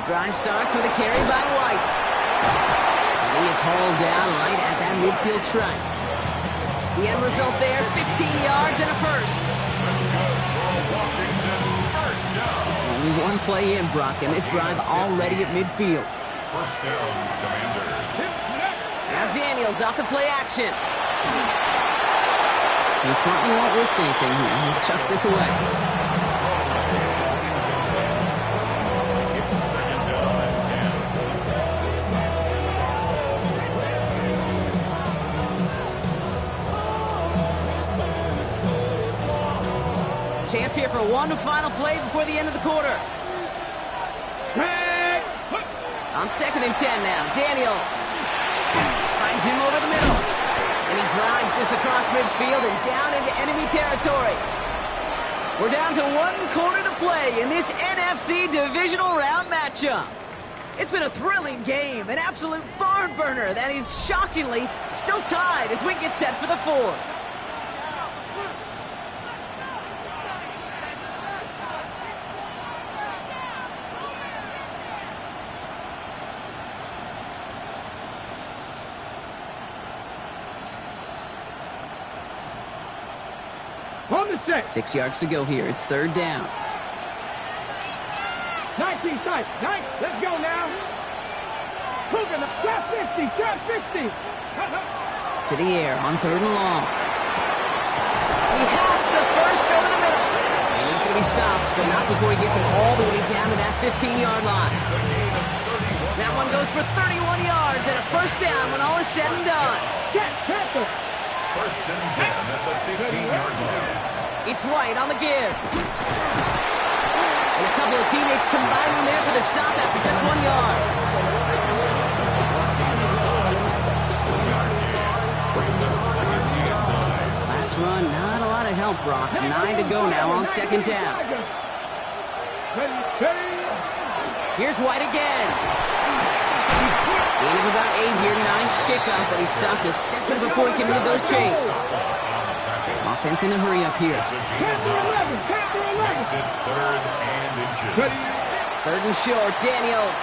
[SPEAKER 3] Drive starts with a carry by White. And he is hauled down right at that midfield stripe. The end result there, 15 yards and a 1st.
[SPEAKER 4] That's good for Washington. 1st down.
[SPEAKER 3] Only one play in, Brock, and this drive already at midfield.
[SPEAKER 4] 1st down, Commanders.
[SPEAKER 3] Now Daniels off the play action. He smartly won't risk anything here. He just chucks this away.
[SPEAKER 4] It's 2nd down and
[SPEAKER 3] 10. Chance here for one final play before the end of the quarter. On 2nd and 10 now, Daniels finds him over the middle. And he drives this across midfield and down into enemy territory. We're down to 1 quarter to play in this NFC divisional round matchup. It's been a thrilling game, an absolute barn burner that is shockingly still tied as we get set for the 4th.
[SPEAKER 6] On the set.
[SPEAKER 3] 6 yards to go here. It's third down.
[SPEAKER 6] 19 tight. 9. Let's go now. Hogan, trap 50. Trap 50.
[SPEAKER 3] To the air on third and long. He has the first over the middle. And he's going to be stopped, but not before he gets him all the way down to that 15-yard line. That one goes for 31 yards and a first down when all is said and done.
[SPEAKER 4] First and 10 at the 15-yard line.
[SPEAKER 3] It's White on the give. And a couple of teammates combining there for the stop after just 1 yard. Last run, not a lot of help, Brock. 9 to go now on second down. Here's White again. Gain of about 8 here. Nice pickup, but he stopped a second before he can move those chains. Offense in a hurry up here. Third and short, Daniels.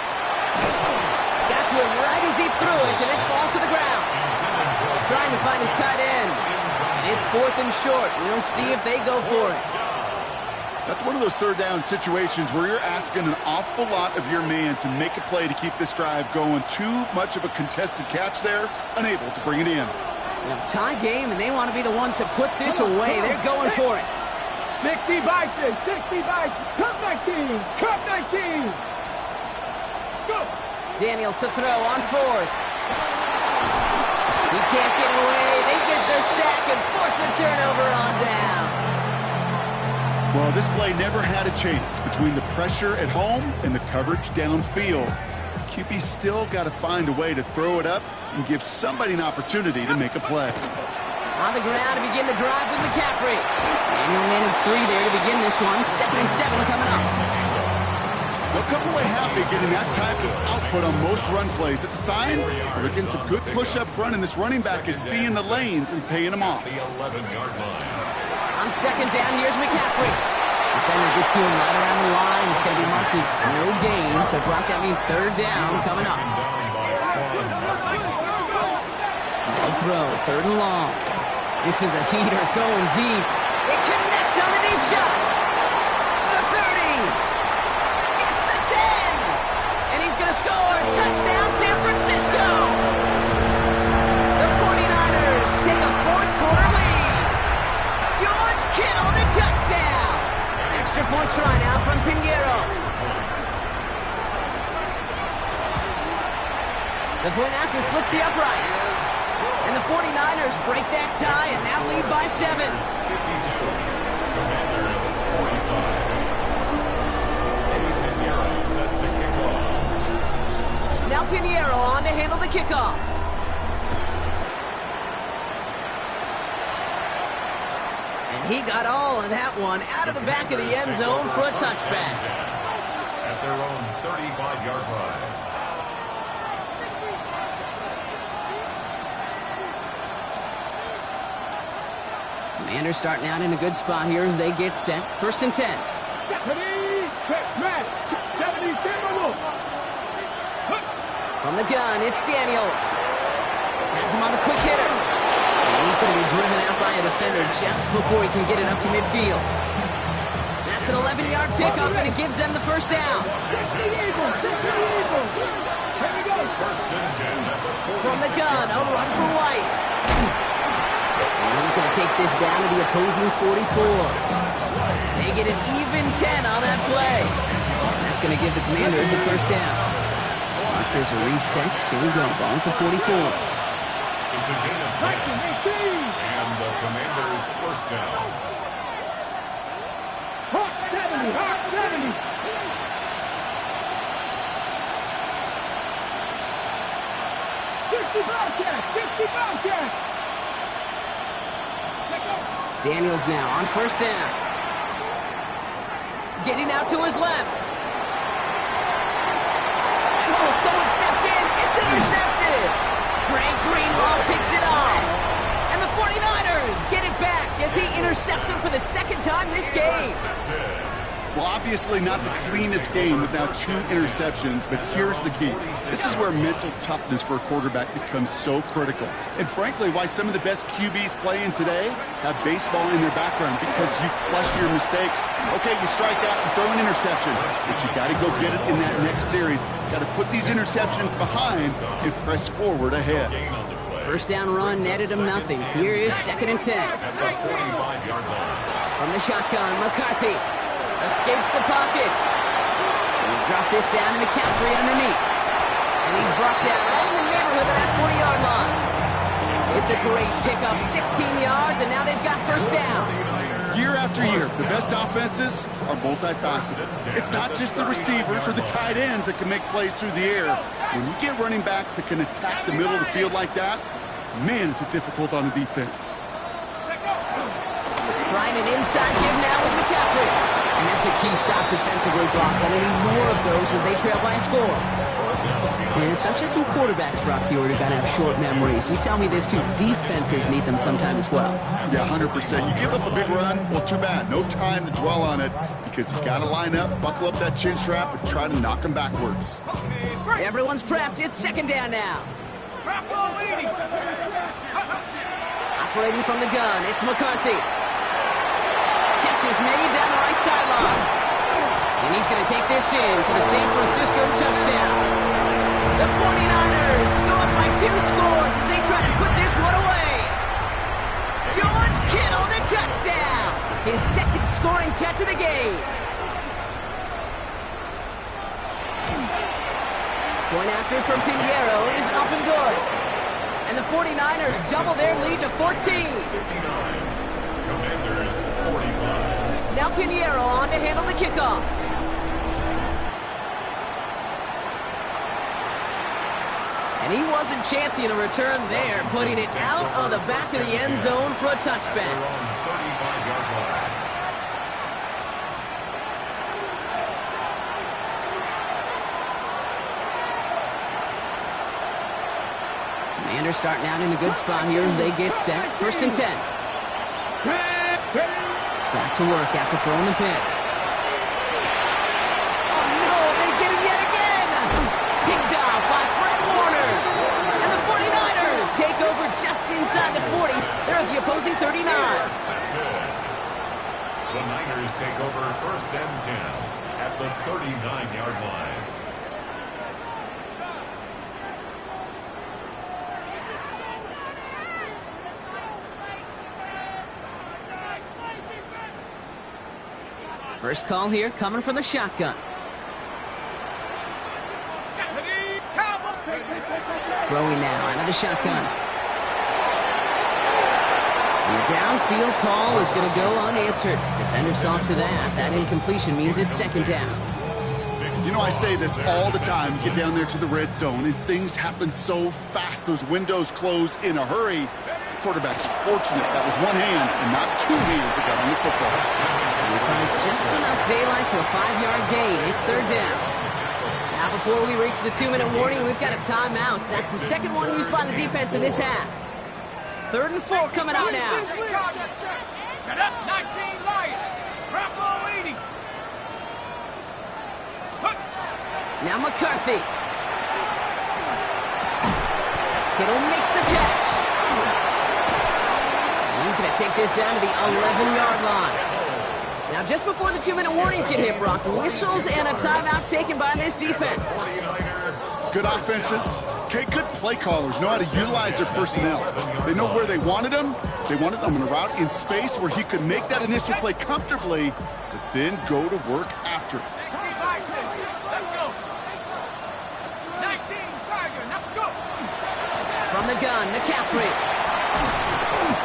[SPEAKER 3] Got to him right as he threw it, and it falls to the ground. Trying to find his tight end. It's fourth and short. We'll see if they go for it.
[SPEAKER 5] That's one of those third down situations where you're asking an awful lot of your man to make a play to keep this drive going. Too much of a contested catch there, unable to bring it in.
[SPEAKER 3] Well, tie game, and they want to be the ones to put this away. They're going for it.
[SPEAKER 6] 60 Bison, 60 Bison, Cup 19, Cup 19. Go.
[SPEAKER 3] Daniels to throw on fourth. He can't get away. They get the sack and force a turnover on down.
[SPEAKER 5] Well, this play never had a chance between the pressure at home and the coverage downfield. QB still got to find a way to throw it up and give somebody an opportunity to make a play.
[SPEAKER 3] On the ground to begin the drive with McCaffrey. And he'll manage 3 there to begin this one. 2nd and 7 coming up.
[SPEAKER 5] They'll come away happy getting that type of output on most run plays. It's a sign they're getting some good push up front, and this running back is seeing the lanes and paying them off.
[SPEAKER 4] The 11-yard line.
[SPEAKER 3] On second down, here's McCaffrey. Defender gets to him right around the line. It's going to be marked as no gain. So, Brock, that means third down coming up. No throw, third and long. This is a heater going deep. It connects on the deep shot. The 30. Gets the 10. And he's going to score. Touchdown, San Francisco. The 49ers take a fourth-quarter lead. George Kittle, the touchdown. Extra point try now from Pinheiro. The point after splits the uprights. And the 49ers break that tie and now lead by 7.
[SPEAKER 4] Commanders 45.
[SPEAKER 3] Now Pinheiro on to handle the kickoff. And he got all of that one out of the back of the end zone for a touchback.
[SPEAKER 4] At their own 35-yard line.
[SPEAKER 3] Commanders starting out in a good spot here as they get set. 1st and 10.
[SPEAKER 6] 70, 70,
[SPEAKER 3] From the gun, it's Daniels. Has him on the quick hitter. And he's going to be driven out by a defender just before he can get it up to midfield. That's an 11-yard pickup, and it gives them the first down. From the gun, a run for White. And he's going to take this down to the opposing 44. They get an even 10 on that play. And that's going to give the Commanders a first down. There's a reset. Here we go. Ball at the 44.
[SPEAKER 4] It's a gain of 10. And the Commanders first down.
[SPEAKER 6] Hawk 70, Hawk 70. 60 Bobcat, 60 Bobcat.
[SPEAKER 3] Daniels now on first down. Getting out to his left. Oh, someone stepped in. It's intercepted. Frank Greenlaw picks it off. And the 49ers get it back as he intercepts him for the second time this game.
[SPEAKER 5] Well, obviously not the cleanest game with now 2 interceptions, but here's the key. This is where mental toughness for a quarterback becomes so critical. And frankly, why some of the best QBs playing today have baseball in their background, because you flush your mistakes. Okay, you strike out and throw an interception, but you got to go get it in that next series. Got to put these interceptions behind and press forward ahead.
[SPEAKER 3] First down run netted him nothing. Here is 2nd and 10. From the shotgun, McCarthy escapes the pockets. He'll drop this down to McCaffrey underneath. And he's brought down right in the neighborhood of that 40-yard line. It's a great pickup, 16 yards, and now they've got first down.
[SPEAKER 5] Year after year, the best offenses are multifaceted. It's not just the receivers or the tight ends that can make plays through the air. When you get running backs that can attack the middle of the field like that, man, is it difficult on a defense.
[SPEAKER 3] Trying an inside give now with McCaffrey. And that's a key stop defensively, Brock. And they need more of those as they trail by a score. And it's not just some quarterbacks, Brock, here who got to have short memories. You tell me this, too. Defenses need them sometime as well.
[SPEAKER 5] Yeah, 100%. You give up a big run, well, too bad. No time to dwell on it, because you got to line up, buckle up that chin strap, and try to knock them backwards.
[SPEAKER 3] Everyone's prepped. It's 2nd down now. Operating from the gun, it's McCarthy. Catch is made down the right sideline. And he's going to take this in for the San Francisco touchdown. The 49ers go up by 2 scores as they try to put this one away. George Kittle, the touchdown. His 2nd scoring catch of the game. Point after from Pinheiro is up and good. And the 49ers double their lead to 14.
[SPEAKER 4] Commanders 45.
[SPEAKER 3] Now Pinheiro on to handle the kickoff. And he wasn't chancing a return there, putting it out on the back of the end zone for a touchback. Commanders starting out in a good spot here as they get set. 1st and 10. Back to work after throwing the pick. Oh no, they get him yet again! Picked off by Fred Warner. And the 49ers take over just inside the 40. There's the opposing 39.
[SPEAKER 4] The Niners take over 1st and 10 at the 39-yard line.
[SPEAKER 3] First call here coming from the shotgun. Throwing now out of the shotgun. And the downfield call is going to go unanswered. Defender saw to that. That incompletion means it's 2nd down.
[SPEAKER 5] You know, I say this all the time. Get down there to the red zone, and things happen so fast. Those windows close in a hurry. The quarterback's fortunate that was one hand and not 2 hands that got on the football.
[SPEAKER 3] And he finds just enough daylight for a 5-yard gain. It's 3rd down. Now before we reach the 2-minute warning, we've got a timeout. That's the 2nd one used by the defense in this half. 3rd and 4 coming up now.
[SPEAKER 6] Set up, 19 Lions. Garoppolo leading.
[SPEAKER 3] Now McCarthy. Kittle makes the catch. He's going to take this down to the 11-yard line. Now, just before the 2-minute warning can hit, Brock, whistles and a timeout taken by this defense.
[SPEAKER 5] Good offenses. Okay, good play callers know how to utilize their personnel. They know where they wanted them. They wanted them on a route in space where he could make that initial play comfortably, but then go to work after.
[SPEAKER 6] Let's go. 19 Tiger, let's go.
[SPEAKER 3] From the gun, McCaffrey.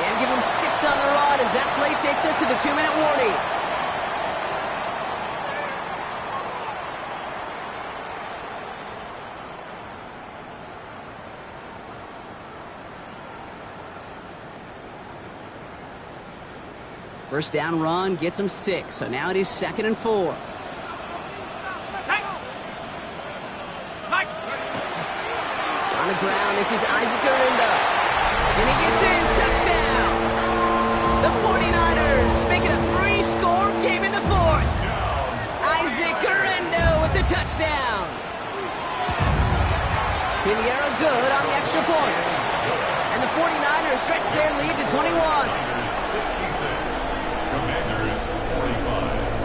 [SPEAKER 3] And give him 6 on the rod as that play takes us to the 2-minute warning. First down run gets him 6, so now it is 2nd and 4. On the ground, this is Isaac Arinda. And he gets in, touchdown! The 49ers make it a 3-score game in the 4th. touchdown. Pinheiro good on the extra point. And the 49ers stretch their lead to 21.
[SPEAKER 4] 66. Commanders 45.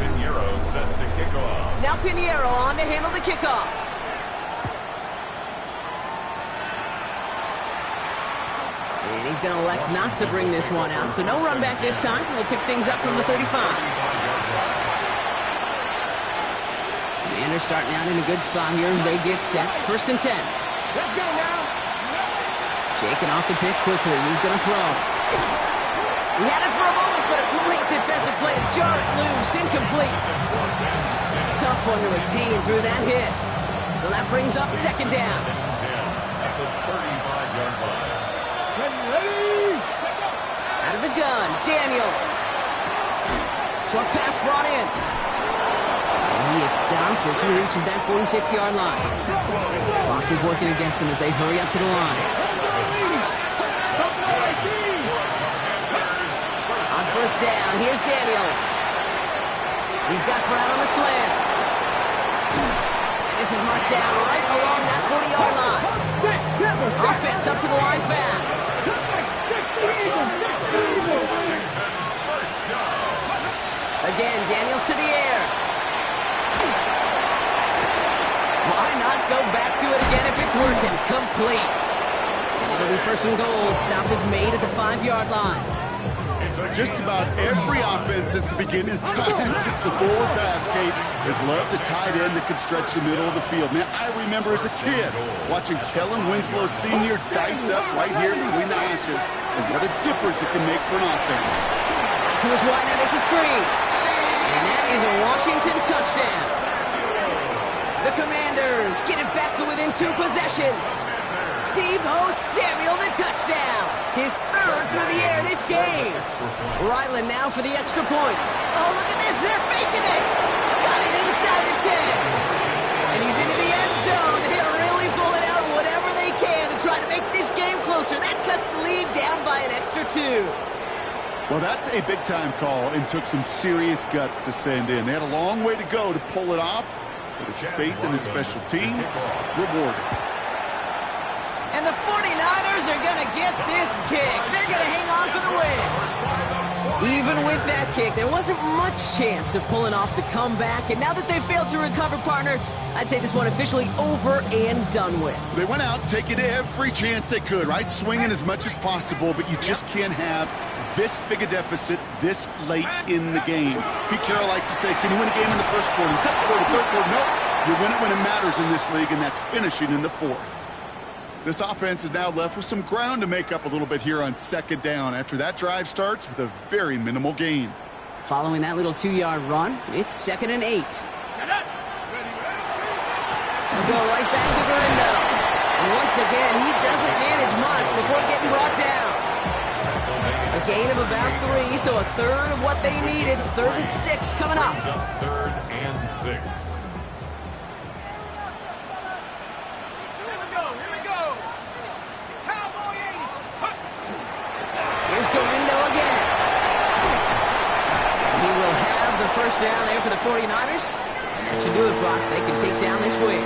[SPEAKER 4] Pinheiro set to kick off.
[SPEAKER 3] Now Pinheiro on to handle the kickoff. And he's going to elect not to bring this one out. So no run back this time. He'll pick things up from the 35. Commanders starting out in a good spot here as they get set. 1st and 10.
[SPEAKER 6] Let's go now.
[SPEAKER 3] Shaking off the pick quickly. He's going to throw. He had it for a moment, but a great defensive play to jar it loose. Incomplete. Tough one to retain through that hit. So that brings up 2nd down.
[SPEAKER 4] At the 35-yard line.
[SPEAKER 6] Ready?
[SPEAKER 3] Out of the gun, Daniels. Short pass brought in. And he is stopped as he reaches that 46-yard line. Clock is working against him as they hurry up to the line. On 1st down, here's Daniels. He's got Brown on the slant. And this is marked down right along that 40-yard line. Offense up to the line fast.
[SPEAKER 4] Washington first down.
[SPEAKER 3] Again, Daniels to the air. Why not go back to it again if it's working? Complete. And it'll be 1st and goal. Stop is made at the 5-yard line.
[SPEAKER 5] Just about every offense since the beginning of time, since the forward pass, Kate, has loved a tight end that could stretch the middle of the field. Man, I remember as a kid watching Kellen Winslow Sr. dice up right here between the hashes, and what a difference it can make for an offense.
[SPEAKER 3] To his wide end, it's a screen. And that is a Washington touchdown. The Commanders get it back to within 2 possessions. Deebo Samuel, the touchdown. His 3rd through the air this game. Ryland now for the extra point. Oh, look at this. They're faking it. Got it inside the 10. And he's into the end zone. They'll really pull it out whatever they can to try to make this game closer. That cuts the lead down by an extra 2.
[SPEAKER 5] Well, that's a big-time call and took some serious guts to send in. They had a long way to go to pull it off, but his faith in his special teams rewarded.
[SPEAKER 3] And the 49ers are going to get this kick. They're going to hang on for the win. Even with that kick, there wasn't much chance of pulling off the comeback. And now that they failed to recover, partner, I'd say this one officially over and done with.
[SPEAKER 5] They went out taking every chance they could, right? Swinging as much as possible, but you just can't have this big a deficit this late in the game. Pete Carroll likes to say, can you win a game in the 1st quarter, 2nd quarter, 3rd quarter? No, you win it when it matters in this league, and that's finishing in the 4th. This offense is now left with some ground to make up a little bit here on 2nd down after that drive starts with a very minimal gain.
[SPEAKER 3] Following that little 2-yard run, it's 2nd and 8. They'll go right back to Garindo. And once again, he doesn't manage much before getting brought down. A gain of about 3, so a 1/3 of what they needed. 3rd and 6 coming up.
[SPEAKER 4] 3rd and 6.
[SPEAKER 3] Here's Garindo again. He will have the 1st down there for the 49ers. And that should do it, Brock. They can take down this win.